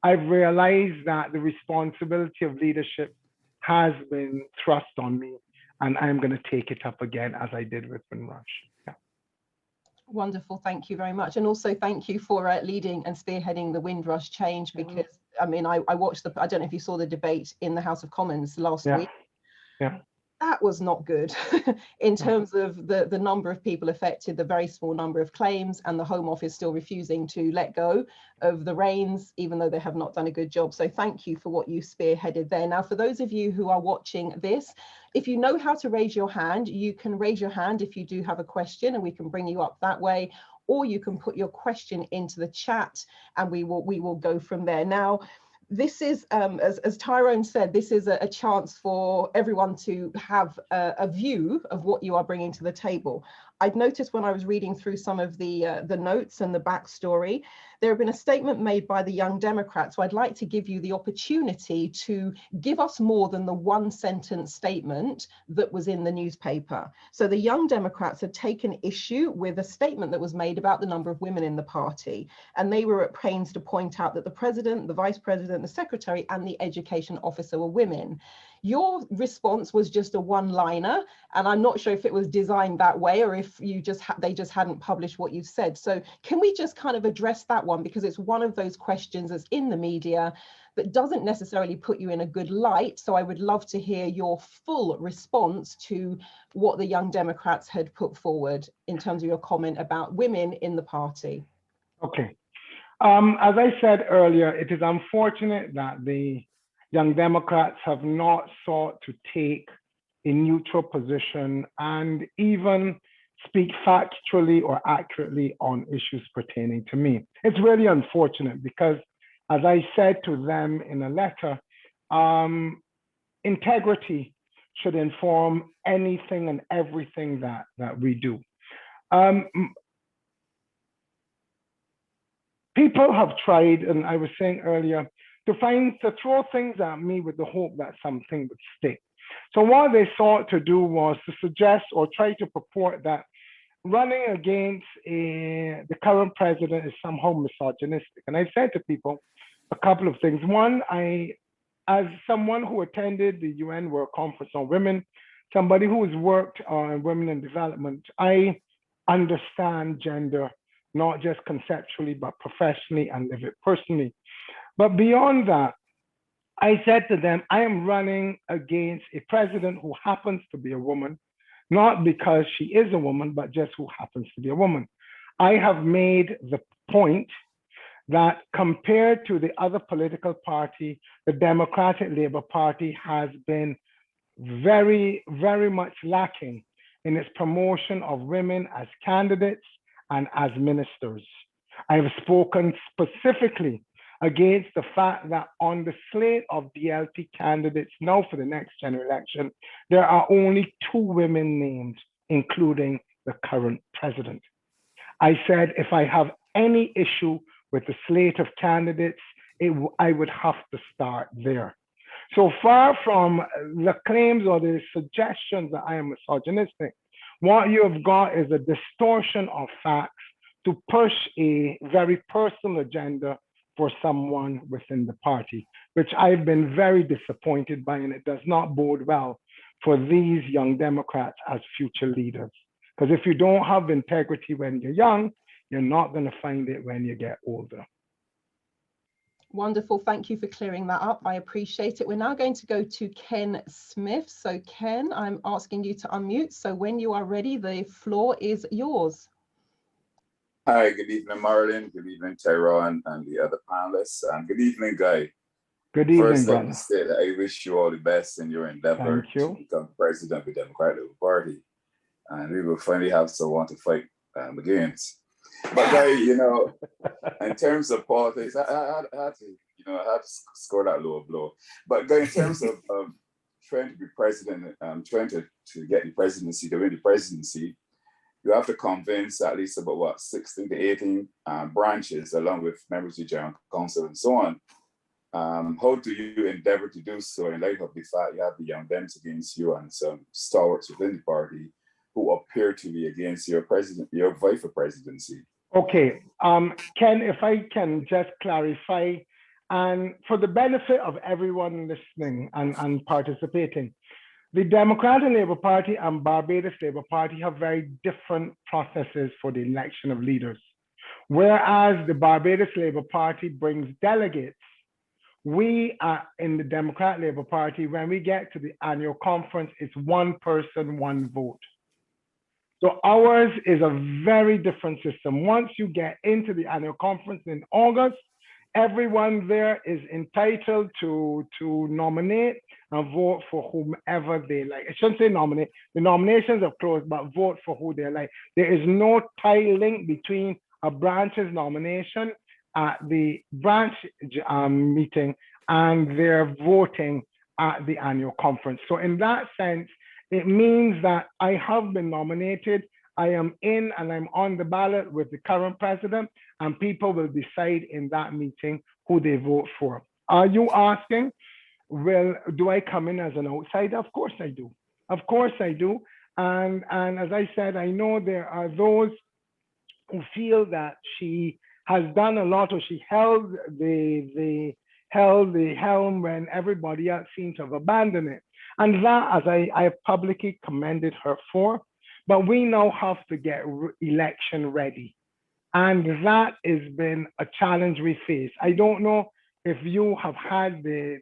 I've realized that the responsibility of leadership has been thrust on me, and I'm going to take it up again as I did with Windrush. Yeah. Wonderful, thank you very much. And also thank you for leading and spearheading the Windrush change, because I mean, I watched I don't know if you saw the debate in the House of Commons last week. Yeah. That was not good in terms of the number of people affected, the very small number of claims, and the Home Office still refusing to let go of the reins, even though they have not done a good job. So thank you for what you spearheaded there. Now, for those of you who are watching this, if you know how to raise your hand, you can raise your hand if you do have a question, and we can bring you up that way, or you can put your question into the chat and we will go from there. Now, this is, as Tyrone said, this is a chance for everyone to have a view of what you are bringing to the table. I've noticed when I was reading through some of the notes and the backstory, there have been a statement made by the Young Democrats. So I'd like to give you the opportunity to give us more than the one sentence statement that was in the newspaper. So the Young Democrats have taken issue with a statement that was made about the number of women in the party. And they were at pains to point out that the president, the vice president, the secretary, and the education officer were women. Your response was just a one-liner, and I'm not sure if it was designed that way or if you just they just hadn't published what you said. So can we just kind of address that one, because it's one of those questions that's in the media that doesn't necessarily put you in a good light. So I would love to hear your full response to what the Young Democrats had put forward in terms of your comment about women in the party. Okay. As I said earlier, it is unfortunate that the Young Democrats have not sought to take a neutral position and even speak factually or accurately on issues pertaining to me. It's really unfortunate because, as I said to them in a letter, integrity should inform anything and everything that we do. People have tried, and I was saying earlier, to throw things at me with the hope that something would stick. So what they sought to do was to suggest or try to purport that running against the current president is somehow misogynistic. And I said to people a couple of things. One, as someone who attended the UN World Conference on Women, somebody who has worked on women in development, I understand gender, not just conceptually, but professionally, and live it personally. But beyond that, I said to them, I am running against a president who happens to be a woman, not because she is a woman, but just who happens to be a woman. I have made the point that compared to the other political party, the Democratic Labour Party has been very, very much lacking in its promotion of women as candidates and as ministers. I have spoken specifically against the fact that on the slate of DLP candidates now for the next general election, there are only 2 women named, including the current president. I said, if I have any issue with the slate of candidates, I would have to start there. So far from the claims or the suggestions that I am misogynistic, what you have got is a distortion of facts to push a very personal agenda for someone within the party, which I've been very disappointed by, and it does not bode well for these young Democrats as future leaders. Because if you don't have integrity when you're young, you're not going to find it when you get older. Wonderful. Thank you for clearing that up. I appreciate it. We're now going to go to Ken Smith. So Ken, I'm asking you to unmute. So when you are ready, the floor is yours. Hi, good evening, Marilyn. Good evening, Tyrone, and the other panelists. And good evening, Guy. Good evening, First, brother. let me say that I wish you all the best in your endeavor to become president of the Democratic Party. And we will finally have someone to fight against. But Guy, you know, in terms of politics, I had to score that lower blow. But Guy, in terms of trying to be president, trying to get the presidency, to win the presidency, you have to convince at least about 16 to 18 branches, along with members of the General Council and so on. How do you endeavor to do so in light of the fact you have the Young Dems against you and some stalwarts within the party who appear to be against your vice presidency? Okay, Ken, if I can just clarify, and for the benefit of everyone listening and participating, the Democratic Labour Party and Barbados Labour Party have very different processes for the election of leaders. Whereas the Barbados Labour Party brings delegates, we are in the Democratic Labour Party, when we get to the annual conference, it's 1 person, 1 vote. So ours is a very different system. Once you get into the annual conference in August, everyone there is entitled to nominate and vote for whomever they like. I shouldn't say nominate. The nominations are closed, but vote for who they like. There is no tie link between a branch's nomination at the branch meeting and their voting at the annual conference. So in that sense, it means that I have been nominated, I am in and I'm on the ballot with the current president, and people will decide in that meeting who they vote for. Are you asking, well, do I come in as an outsider? Of course I do. Of course I do. And as I said, I know there are those who feel that she has done a lot, or she held the helm when everybody else seemed to have abandoned it. And that, as I publicly commended her for, but we now have to get election ready. And that has been a challenge we face. I don't know if you have had the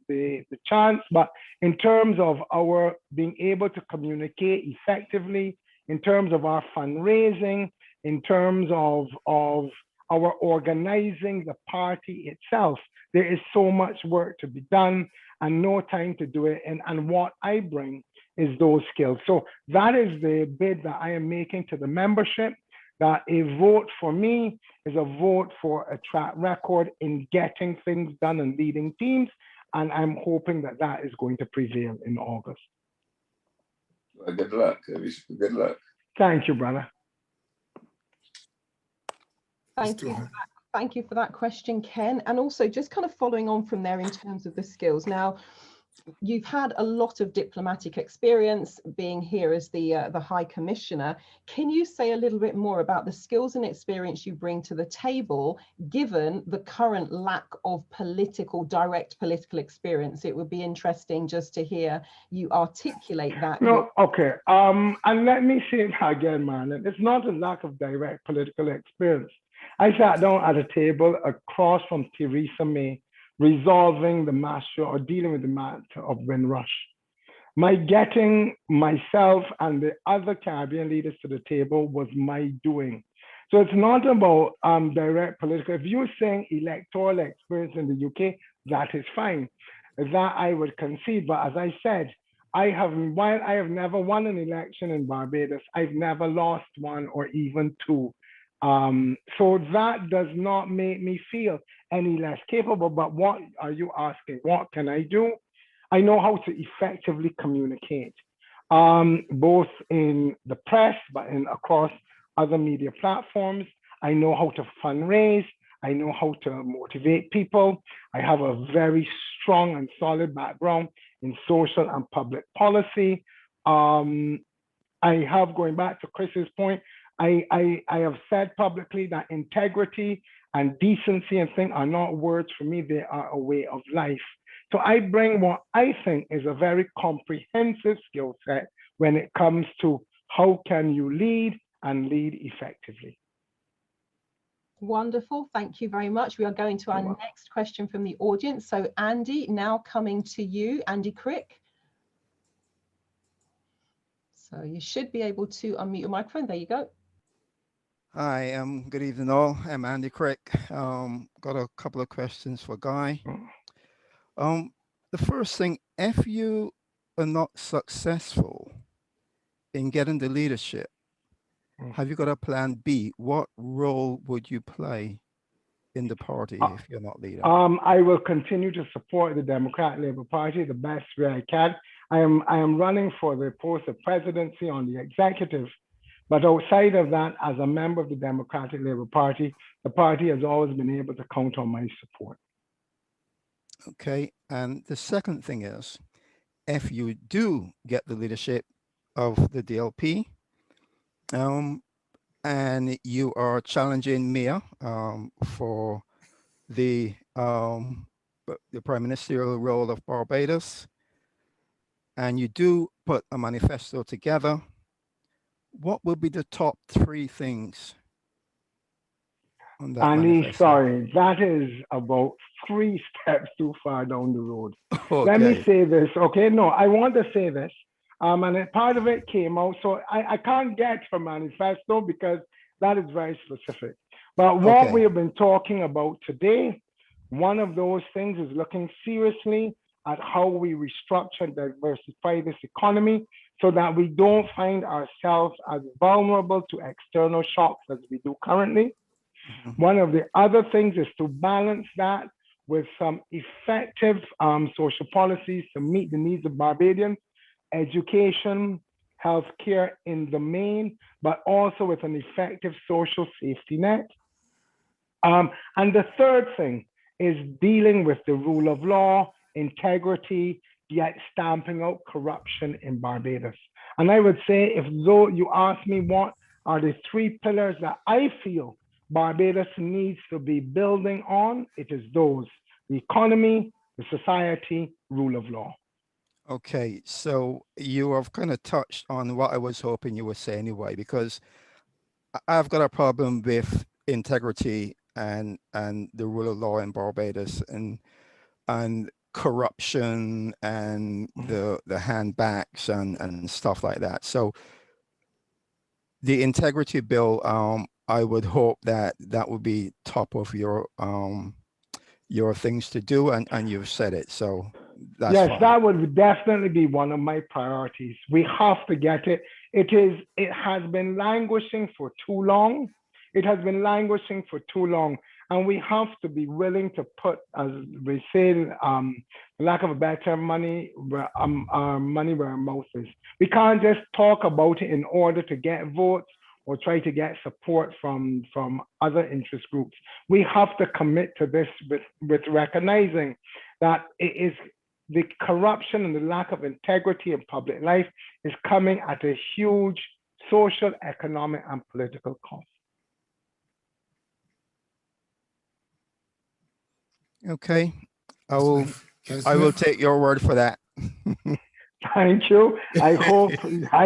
chance, but in terms of our being able to communicate effectively, in terms of our fundraising, in terms of our organizing the party itself, there is so much work to be done and no time to do it. And what I bring is those skills. So that is the bid that I am making to the membership, that a vote for me is a vote for a track record in getting things done and leading teams. And I'm hoping that that is going to prevail in August. Well, good luck. I wish you good luck. Thank you, brother. Thank you. Thank you for that question, Ken. And also just kind of following on from there in terms of the skills. Now, you've had a lot of diplomatic experience being here as the High Commissioner. Can you say a little bit more about the skills and experience you bring to the table, given the current lack of direct political experience? It would be interesting just to hear you articulate that. No, okay. And let me say it again, Marilyn. It's not a lack of direct political experience. I sat down at a table across from Theresa May, resolving the matter or dealing with the matter of Windrush. My getting myself and the other Caribbean leaders to the table was my doing. So it's not about direct political. If you're saying electoral experience in the UK, that is fine. That I would concede. But as I said, while I have never won an election in Barbados, I've never lost one or even two. So that does not make me feel any less capable. But what are you asking? What can I do? I know how to effectively communicate, both in the press, but across other media platforms. I know how to fundraise. I know how to motivate people. I have a very strong and solid background in social and public policy. I have, going back to Chris's point, I have said publicly that integrity and decency and things are not words for me, they are a way of life. So I bring what I think is a very comprehensive skill set when it comes to how can you lead and lead effectively. Wonderful, thank you very much. We are going to our next question from the audience. So Andy, now coming to you, Andy Crick. So you should be able to unmute your microphone, there you go. Hi, good evening all. I'm Andy Crick. Got a couple of questions for Guy. The first thing, if you are not successful in getting the leadership, have you got a plan B? What role would you play in the party if you're not leader? I will continue to support the Democratic Labour Party the best way I can. I am running for the post of presidency on the executive. But outside of that, as a member of the Democratic Labour Party, the party has always been able to count on my support. Okay, and the second thing is, if you do get the leadership of the DLP, and you are challenging Mia for the prime ministerial role of Barbados, and you do put a manifesto together, what will be the top 3 things on that manifesto? Sorry, that is about 3 steps too far down the road. Okay. Let me say this, okay? No, I want to say this. And part of it came out, so I can't get for manifesto because that is very specific. But what we have been talking about today, one of those things is looking seriously at how we restructure and diversify this economy so that we don't find ourselves as vulnerable to external shocks as we do currently. One of the other things is to balance that with some effective social policies to meet the needs of Barbadians, education, healthcare in the main, but also with an effective social safety net. And the third thing is dealing with the rule of law, integrity, yet stamping out corruption in Barbados. And I would say, if though you ask me what are the 3 pillars that I feel Barbados needs to be building on, it is those: the economy, the society, rule of law. Okay, so you have kind of touched on what I was hoping you would say anyway, because I've got a problem with integrity and the rule of law in Barbados, and corruption and the handbacks and stuff like that. So the integrity bill, I would hope that would be top of your things to do, and you've said it, so that's yes, fine. that would definitely be one of my priorities. We have to get it. It has been languishing for too long. It has been languishing for too long. And we have to be willing to put, as we say, lack of a better money, our money where our mouth is. We can't just talk about it in order to get votes or try to get support from other interest groups. We have to commit to this with recognizing that it is the corruption and the lack of integrity in public life is coming at a huge social, economic, and political cost. Okay, I will take your word for that. Thank you. I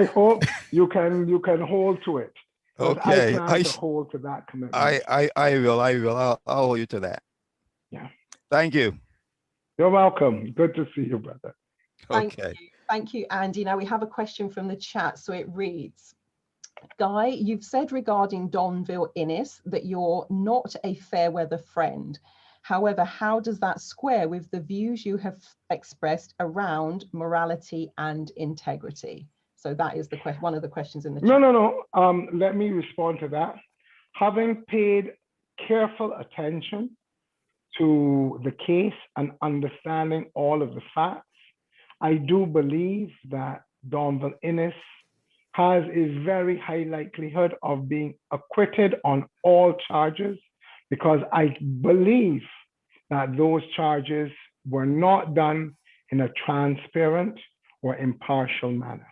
hope you can hold to it. Okay, I plan to hold to that commitment. I will. I'll hold you to that. Yeah. Thank you. You're welcome. Good to see you, brother. Okay. Thank you, Andy. Now we have a question from the chat. So it reads, Guy, you've said regarding Donville Innis that you're not a fair weather friend. However, how does that square with the views you have expressed around morality and integrity? So that is one of the questions in the chat. No. Let me respond to that. Having paid careful attention to the case and understanding all of the facts, I do believe that Donville Innis has a very high likelihood of being acquitted on all charges, because I believe that those charges were not done in a transparent or impartial manner.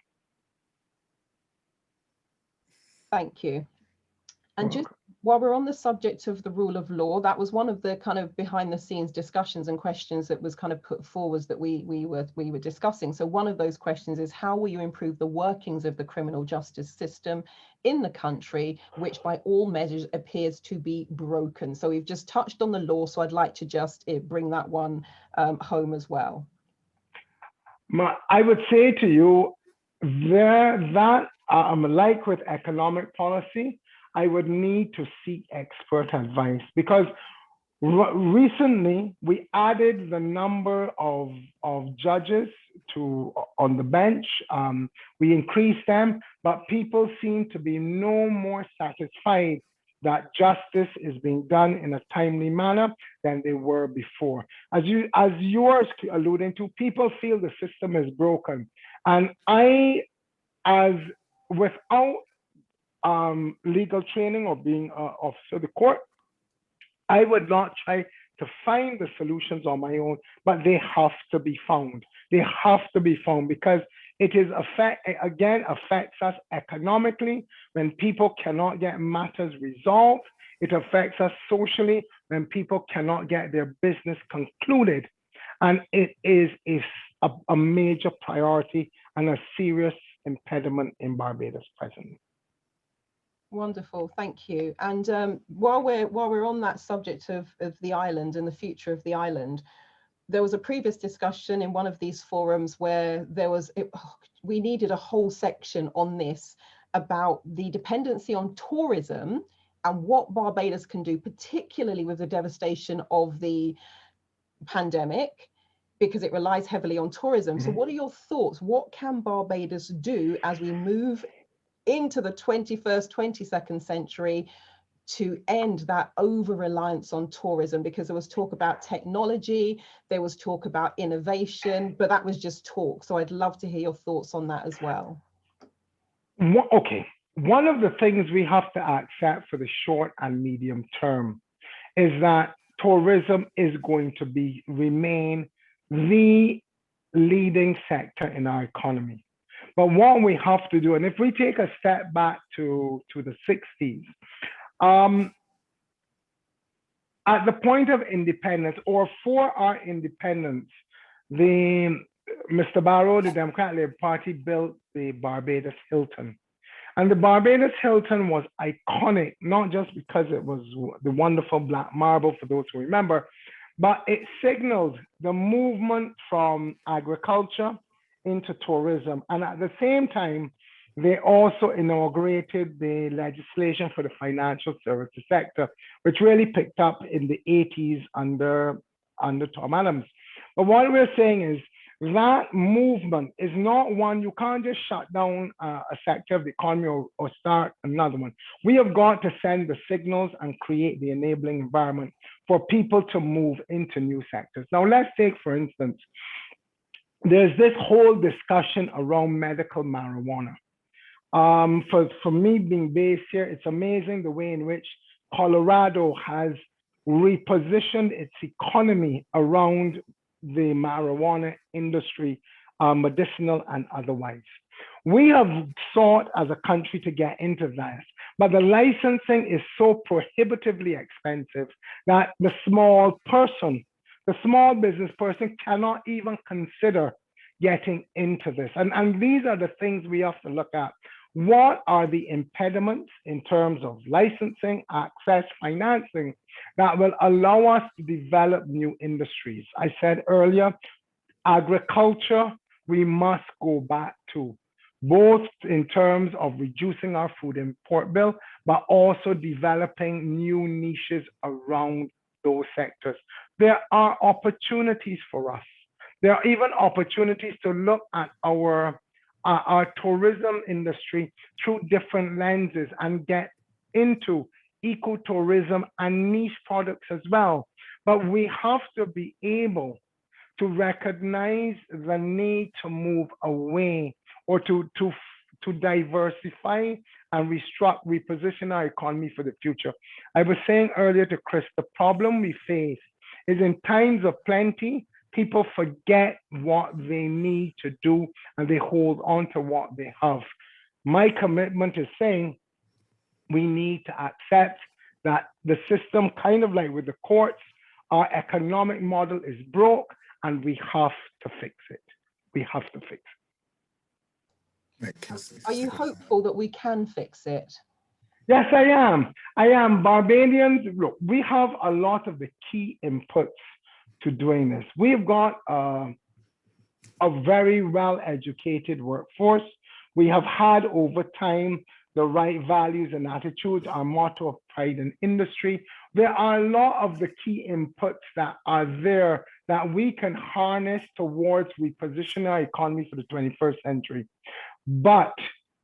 Thank you. And just while we're on the subject of the rule of law, that was one of the kind of behind the scenes discussions and questions that was kind of put forward that we were discussing. So one of those questions is, how will you improve the workings of the criminal justice system in the country, which by all measures appears to be broken? So we've just touched on the law, so I'd like to just bring that one home as well. I would say to you that like with economic policy, I would need to seek expert advice, because recently we added the number of judges on the bench. We increased them, but people seem to be no more satisfied that justice is being done in a timely manner than they were before. As you are alluding to, people feel the system is broken. And without legal training or being an officer of the court, I would not try to find the solutions on my own, but they have to be found. They have to be found, because it is affects us economically when people cannot get matters resolved. It affects us socially when people cannot get their business concluded. And it is a major priority and a serious impediment in Barbados presently. Wonderful, thank you. And while we're on that subject of the island and the future of the island, there was a previous discussion in one of these forums where we needed a whole section on this about the dependency on tourism and what Barbados can do, particularly with the devastation of the pandemic, because it relies heavily on tourism. So what are your thoughts? What can Barbados do as we move into the 21st, 22nd century to end that over-reliance on tourism? Because there was talk about technology, there was talk about innovation, but that was just talk. So I'd love to hear your thoughts on that as well. Okay, one of the things we have to accept for the short and medium term is that tourism is going to remain the leading sector in our economy. But what we have to do, and if we take a step back to the 60s, at the point of independence, or for our independence, the Mr. Barrow, the Democratic Labour Party, built the Barbados Hilton. And the Barbados Hilton was iconic, not just because it was the wonderful black marble, for those who remember, but it signaled the movement from agriculture into tourism. And at the same time, they also inaugurated the legislation for the financial services sector, which really picked up in the 80s under Tom Adams. But what we're saying is that movement is not one, you can't just shut down a sector of the economy or start another one. We have got to send the signals and create the enabling environment for people to move into new sectors. Now, let's take, for instance, there's this whole discussion around medical marijuana. For me being based here, it's amazing the way in which Colorado has repositioned its economy around the marijuana industry, medicinal and otherwise. We have sought as a country to get into that, but the licensing is so prohibitively expensive that the small person, the small business person cannot even consider getting into this. And these are the things we have to look at. What are the impediments in terms of licensing, access, financing that will allow us to develop new industries? I said earlier, agriculture, we must go back to, both in terms of reducing our food import bill, but also developing new niches around those sectors. There are opportunities for us. There are even opportunities to look at our tourism industry through different lenses and get into ecotourism and niche products as well. But we have to be able to recognize the need to move away or to diversify and reposition our economy for the future. I was saying earlier to Chris, the problem we face is in times of plenty, people forget what they need to do and they hold on to what they have. My commitment is saying we need to accept that the system, kind of like with the courts, our economic model is broke and we have to fix it. We have to fix it. Are you hopeful that we can fix it? Yes, I am. I am. Barbadians, look, we have a lot of the key inputs to doing this. We've got a very well-educated workforce. We have had over time the right values and attitudes, our motto of pride in industry. There are a lot of the key inputs that are there that we can harness towards repositioning our economy for the 21st century. But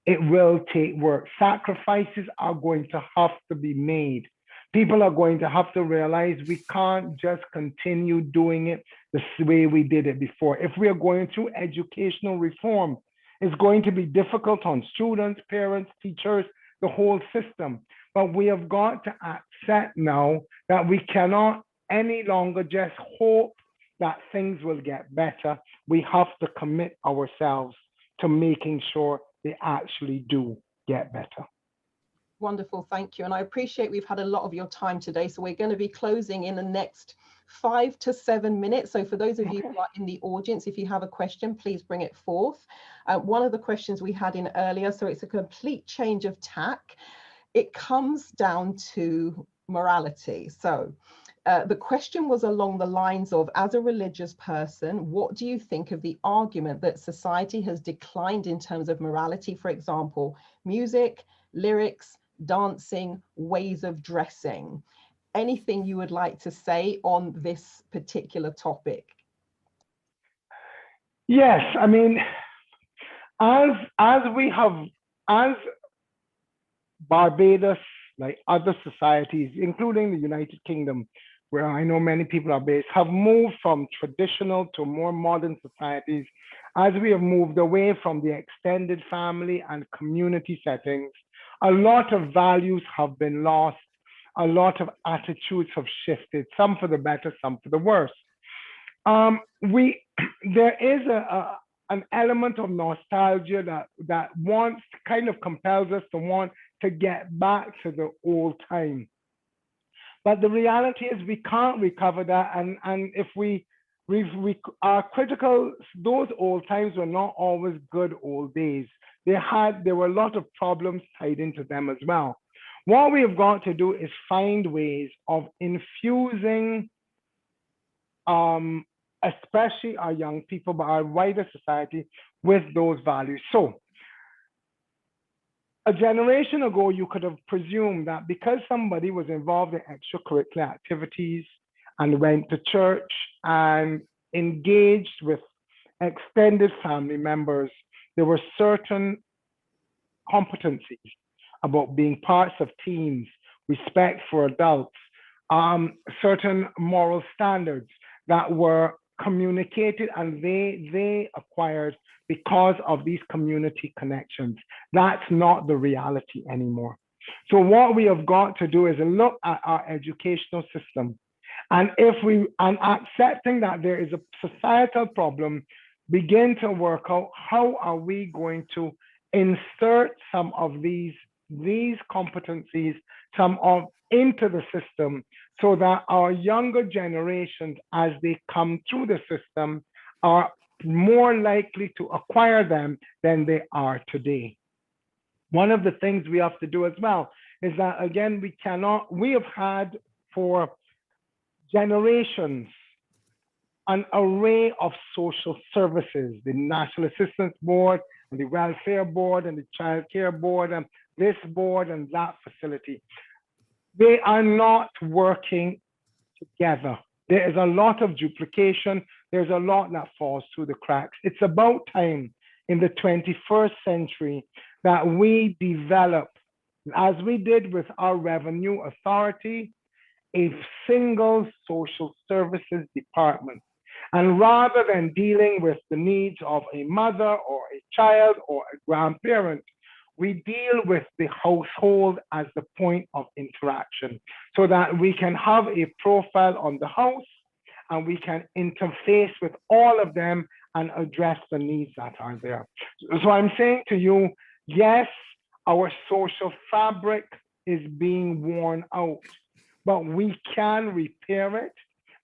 it will take work. Sacrifices are going to have to be made. People are going to have to realize we can't just continue doing it the way we did it before. If we are going through educational reform, it's going to be difficult on students, parents, teachers, the whole system. But we have got to accept now that we cannot any longer just hope that things will get better. We have to commit ourselves to making sure they actually do get better. Wonderful, thank you. And I appreciate we've had a lot of your time today. So we're going to be closing in the next 5 to 7 minutes. So for those of you who are in the audience, if you have a question, please bring it forth. One of the questions we had in earlier, so it's a complete change of tack. It comes down to morality. So the question was along the lines of, as a religious person, what do you think of the argument that society has declined in terms of morality? For example, music, lyrics, dancing, ways of dressing. Anything you would like to say on this particular topic? Yes, I mean, as Barbados, like other societies, including the United Kingdom, where I know many people are based, have moved from traditional to more modern societies, as we have moved away from the extended family and community settings, a lot of values have been lost. A lot of attitudes have shifted, some for the better, some for the worse. There is an element of nostalgia that wants, kind of compels us to want to get back to the old time. But the reality is we can't recover that. And if we we are critical. Those old times were not always good old days. There were a lot of problems tied into them as well. What we have got to do is find ways of infusing, especially our young people, but our wider society, with those values. So a generation ago, you could have presumed that because somebody was involved in extracurricular activities and went to church and engaged with extended family members, there were certain competencies about being parts of teams, respect for adults, certain moral standards that were communicated and they acquired because of these community connections. That's not the reality anymore. So what we have got to do is look at our educational system. And accepting that there is a societal problem, begin to work out how are we going to insert some of these competencies, into the system, so that our younger generations, as they come through the system, are more likely to acquire them than they are today. One of the things we have to do as well is that, again, we have had for generations an array of social services, the National Assistance Board and the Welfare Board and the Child Care Board and this board and that facility. They are not working together. There is a lot of duplication. There's a lot that falls through the cracks. It's about time in the 21st century that we develop, as we did with our revenue authority, a single social services department. And rather than dealing with the needs of a mother or a child or a grandparent, we deal with the household as the point of interaction, so that we can have a profile on the house and we can interface with all of them and address the needs that are there. So I'm saying to you, yes, our social fabric is being worn out, but we can repair it,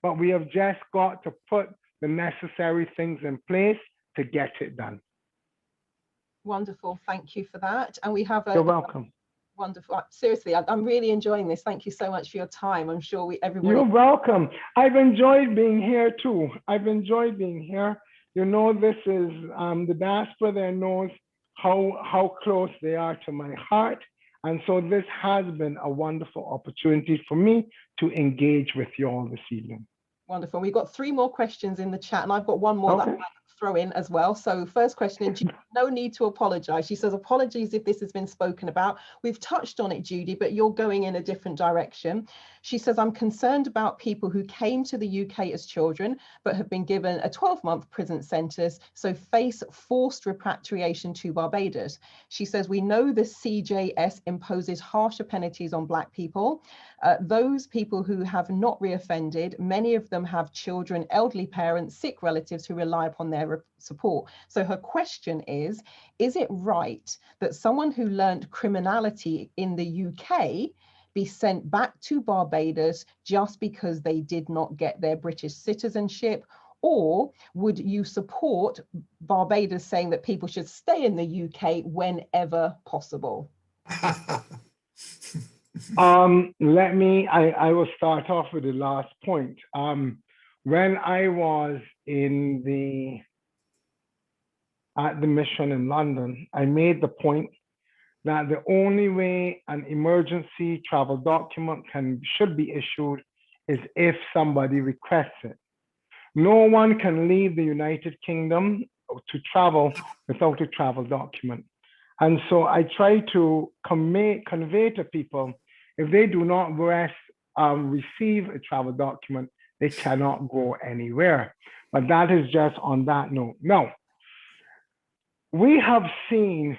but we have just got to put the necessary things in place to get it done. Wonderful, thank you for that. And we have a— You're welcome. Wonderful, seriously, I'm really enjoying this. Thank you so much for your time. I'm sure everybody— You're welcome. I've enjoyed being here too. I've enjoyed being here. You know, this is the diaspora there knows how close they are to my heart. And so this has been a wonderful opportunity for me to engage with you all this evening. Wonderful. We've got 3 more questions in the chat, and I've got one more that I might throw in as well. So first question, no need to apologize. She says, apologies if this has been spoken about. We've touched on it, Judy, but you're going in a different direction. She says, I'm concerned about people who came to the UK as children, but have been given a 12-month prison sentence, so face forced repatriation to Barbados. She says, we know the CJS imposes harsher penalties on Black people. Those people who have not reoffended, many of them have children, elderly parents, sick relatives who rely upon their support. So her question is it right that someone who learned criminality in the UK be sent back to Barbados just because they did not get their British citizenship? Or would you support Barbados saying that people should stay in the UK whenever possible? I will start off with the last point. When I was at the mission in London, I made the point that the only way an emergency travel document should be issued is if somebody requests it. No one can leave the United Kingdom to travel without a travel document. And so I try to convey to people, if they do not receive a travel document, they cannot go anywhere. But that is just on that note. Now, we have seen,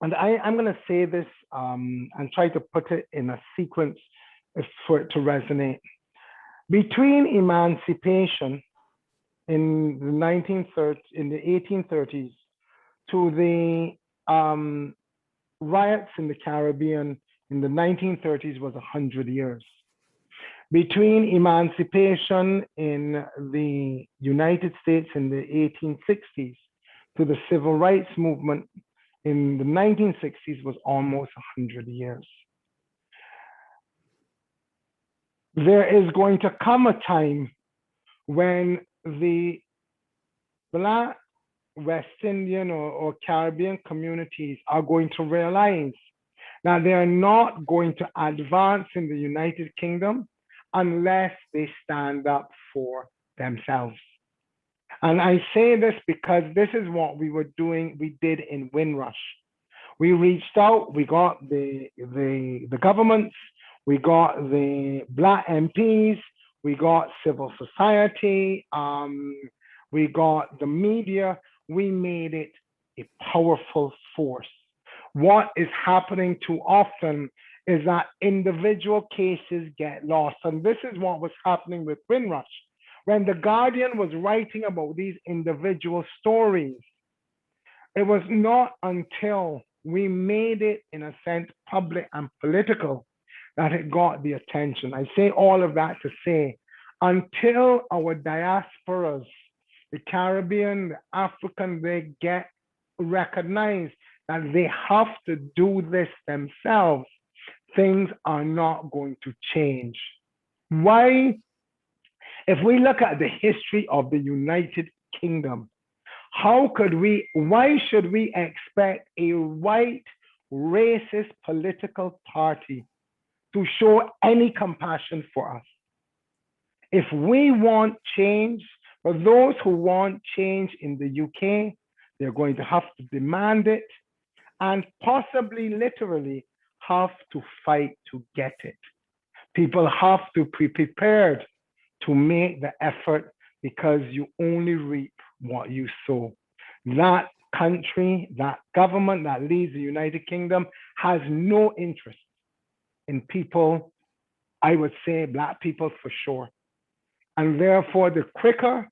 and I'm going to say this and try to put it in a sequence for it to resonate. Between emancipation in the 1830s to the riots in the Caribbean in the 1930s was 100 years. Between emancipation in the United States in the 1860s to the civil rights movement in the 1960s was almost 100 years. There is going to come a time when the Black West Indian or Caribbean communities are going to realize that they are not going to advance in the United Kingdom unless they stand up for themselves. And I say this because this is what we did in Windrush. We reached out, we got the governments, we got the Black MPs, we got civil society, we got the media. We made it a powerful force. What is happening too often is that individual cases get lost. And this is what was happening with Windrush. When The Guardian was writing about these individual stories, it was not until we made it, in a sense, public and political that it got the attention. I say all of that to say, until our diasporas, the Caribbean, the African, they get recognized that they have to do this themselves, things are not going to change. Why? If we look at the history of the United Kingdom, why should we expect a white, racist political party to show any compassion for us? If we want change, for those who want change in the UK, they're going to have to demand it and possibly literally have to fight to get it. People have to be prepared to make the effort because you only reap what you sow. That country, that government that leads the United Kingdom has no interest in people, I would say Black people for sure. And therefore, the quicker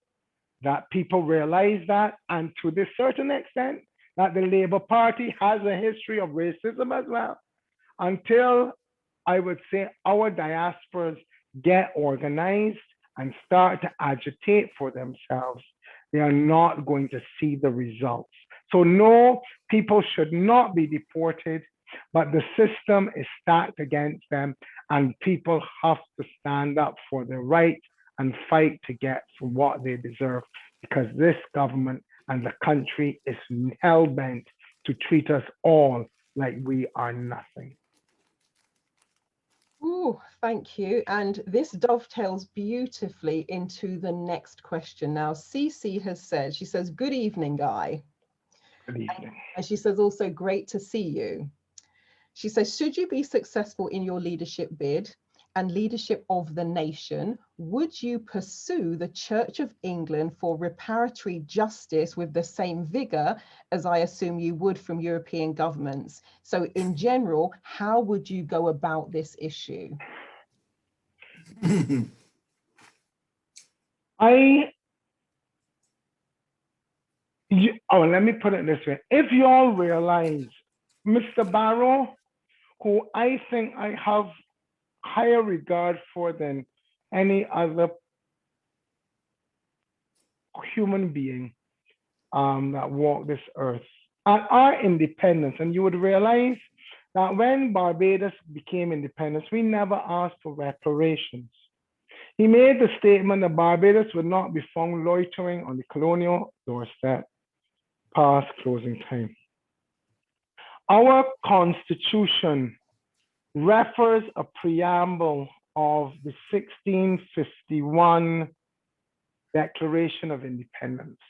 that people realize that, and to this certain extent, that the Labour Party has a history of racism as well, until I would say our diasporas get organized and start to agitate for themselves, they are not going to see the results. So no, people should not be deported, but the system is stacked against them and people have to stand up for their rights and fight to get for what they deserve, because this government and the country is hell-bent to treat us all like we are nothing. Oh, thank you. And this dovetails beautifully into the next question. Now, Cece has said, she says, good evening, Guy. Good evening. And she says also, great to see you. She says, should you be successful in your leadership bid and leadership of the nation, would you pursue the Church of England for reparatory justice with the same vigor as I assume you would from European governments? So in general, how would you go about this issue? Let me put it this way. If you all realize, Mr. Barrow, who I think I have higher regard for than any other human being that walked this earth, at our independence, and you would realize that when Barbados became independent, we never asked for reparations. He made the statement that Barbados would not be found loitering on the colonial doorstep past closing time. Our Constitution refers a preamble of the 1651 Declaration of Independence.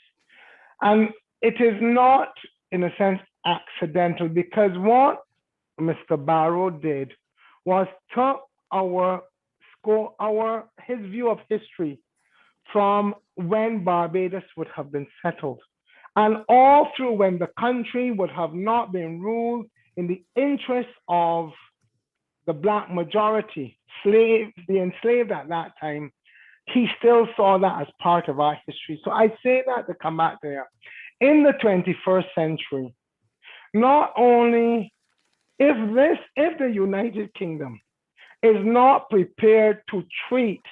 And it is not, in a sense, accidental, because what Mr. Barrow did was took his view of history from when Barbados would have been settled, and all through when the country would have not been ruled in the interest of the Black majority, the enslaved at that time. He still saw that as part of our history. So I say that to come back there. In the 21st century, not only if the United Kingdom is not prepared to treat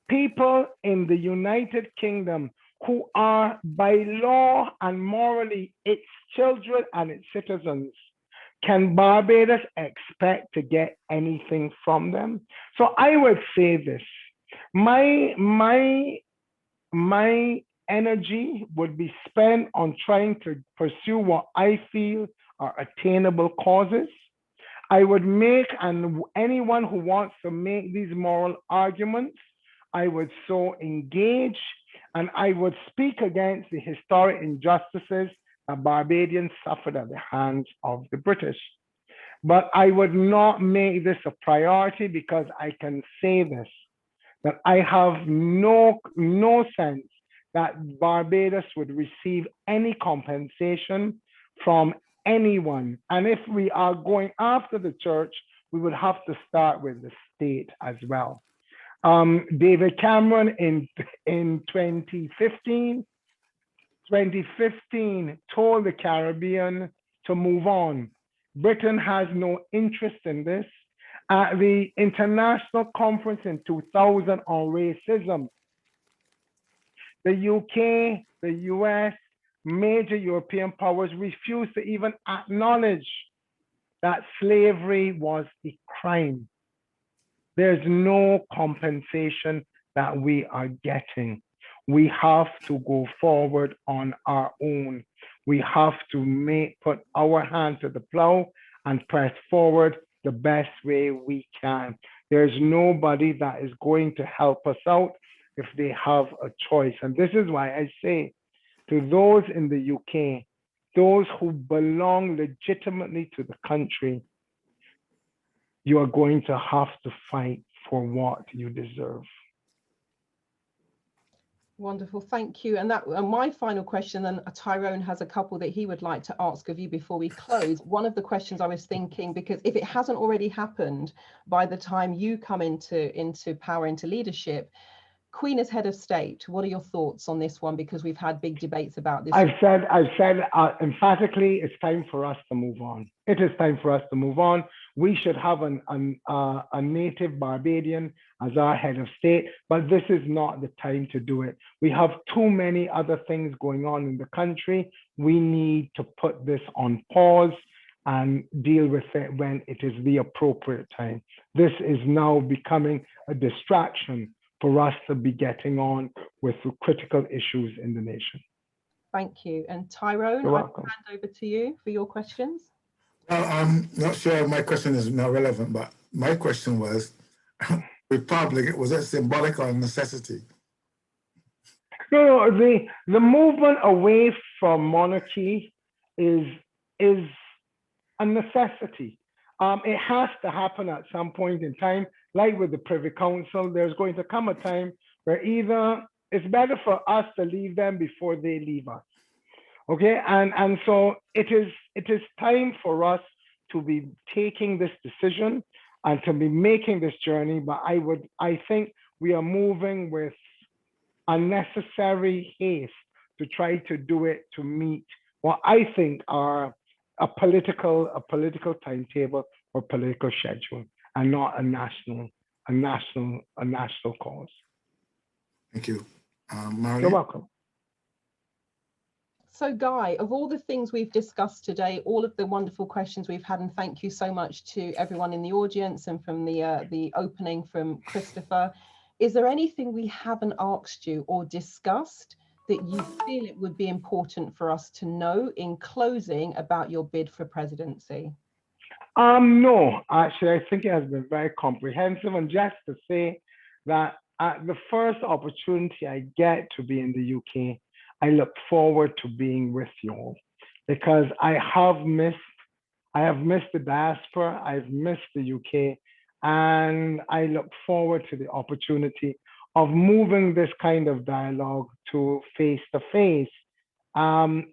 people in the United Kingdom who are by law and morally its children and its citizens, can Barbados expect to get anything from them? So I would say this, my energy would be spent on trying to pursue what I feel are attainable causes. I would make, and anyone who wants to make these moral arguments, I would so engage, and I would speak against the historic injustices that Barbadians suffered at the hands of the British. But I would not make this a priority, because I can say this, that I have no sense that Barbados would receive any compensation from anyone. And if we are going after the church, we would have to start with the state as well. David Cameron in 2015 told the Caribbean to move on. Britain has no interest in this. At the international conference in 2000 on racism, the UK, the US, major European powers refused to even acknowledge that slavery was a crime. There's no compensation that we are getting. We have to go forward on our own. We have to put our hand to the plow and press forward the best way we can. There's nobody that is going to help us out if they have a choice. And this is why I say to those in the UK, those who belong legitimately to the country, you are going to have to fight for what you deserve. Wonderful, thank you. And my final question, and Tyrone has a couple that he would like to ask of you before we close. One of the questions I was thinking, because if it hasn't already happened by the time you come into power, into leadership, Queen as head of state, what are your thoughts on this one? Because we've had big debates about this. I've said emphatically, it's time for us to move on. It is time for us to move on. We should have a native Barbadian as our head of state, but this is not the time to do it. We have too many other things going on in the country. We need to put this on pause and deal with it when it is the appropriate time. This is now becoming a distraction for us to be getting on with the critical issues in the nation. Thank you. And Tyrone, I'll hand over to you for your questions. Well, I'm not sure my question is now relevant, but my question was, Republic, was that symbolic or necessity? No, the movement away from monarchy is a necessity. It has to happen at some point in time. Like with the Privy Council, there's going to come a time where either it's better for us to leave them before they leave us. Okay, and so it is time for us to be taking this decision and to be making this journey. But I think we are moving with unnecessary haste to try to do it to meet what I think are a political timetable or political schedule, and not a national cause. Thank you. Marilyn? You're welcome. So Guy, of all the things we've discussed today, all of the wonderful questions we've had, and thank you so much to everyone in the audience and from the opening from Christopher, is there anything we haven't asked you or discussed that you feel it would be important for us to know in closing about your bid for presidency? No, actually, I think it has been very comprehensive. And just to say that at the first opportunity I get to be in the UK, I look forward to being with you all, because I have missed the diaspora, I've missed the UK, and I look forward to the opportunity of moving this kind of dialogue to face-to-face, and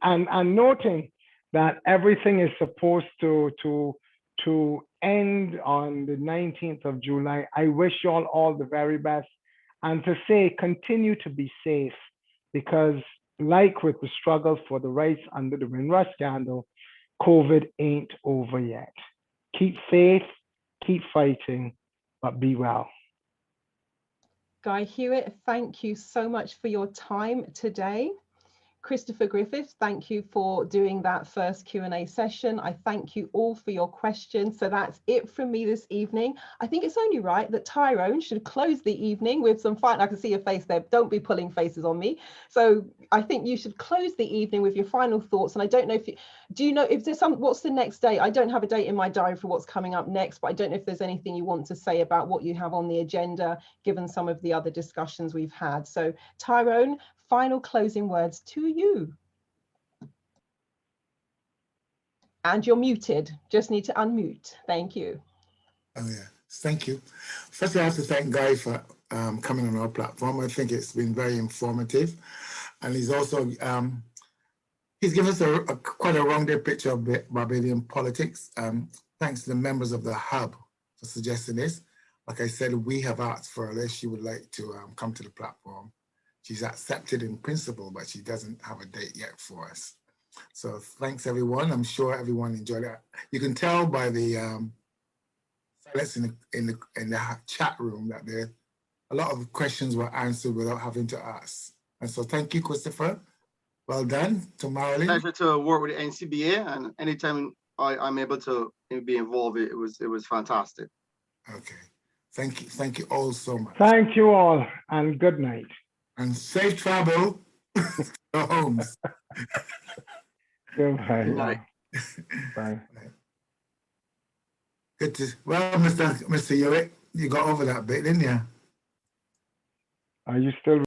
noting that everything is supposed to end on the 19th of July. I wish you all the very best, and to say continue to be safe, because like with the struggle for the rights under the Windrush scandal, COVID ain't over yet. Keep faith, keep fighting, but be well. Guy Hewitt, thank you so much for your time today. Christopher Griffith, thank you for doing that first Q&A session. I thank you all for your questions. So that's it from me this evening. I think it's only right that Tyrone should close the evening with some final, I can see your face there, don't be pulling faces on me. So I think you should close the evening with your final thoughts. And I don't know if you, do you know if there's what's the next date? I don't have a date in my diary for what's coming up next, but I don't know if there's anything you want to say about what you have on the agenda, given some of the other discussions we've had. So Tyrone, final closing words to you. And you're muted, just need to unmute. Thank you. Oh yeah, thank you. First, I have to thank Guy for coming on our platform. I think it's been very informative. And he's also, he's given us quite a rounded picture of Barbadian politics. Thanks to the members of the Hub for suggesting this. Like I said, we have asked for her if she would like to come to the platform. She's accepted in principle, but she doesn't have a date yet for us. So thanks everyone. I'm sure everyone enjoyed it. You can tell by the silence in the chat room that there a lot of questions were answered without having to ask. And so thank you, Christopher. Well done. To Marilyn. Pleasure to work with the NCBA, and anytime I'm able to be involved, it was fantastic. Okay. Thank you all so much. Thank you all, and good night. And safe travel to homes. Goodbye. Good night. Bye. Good to, well, Mr. Hewitt, you got over that bit, didn't you? Are you still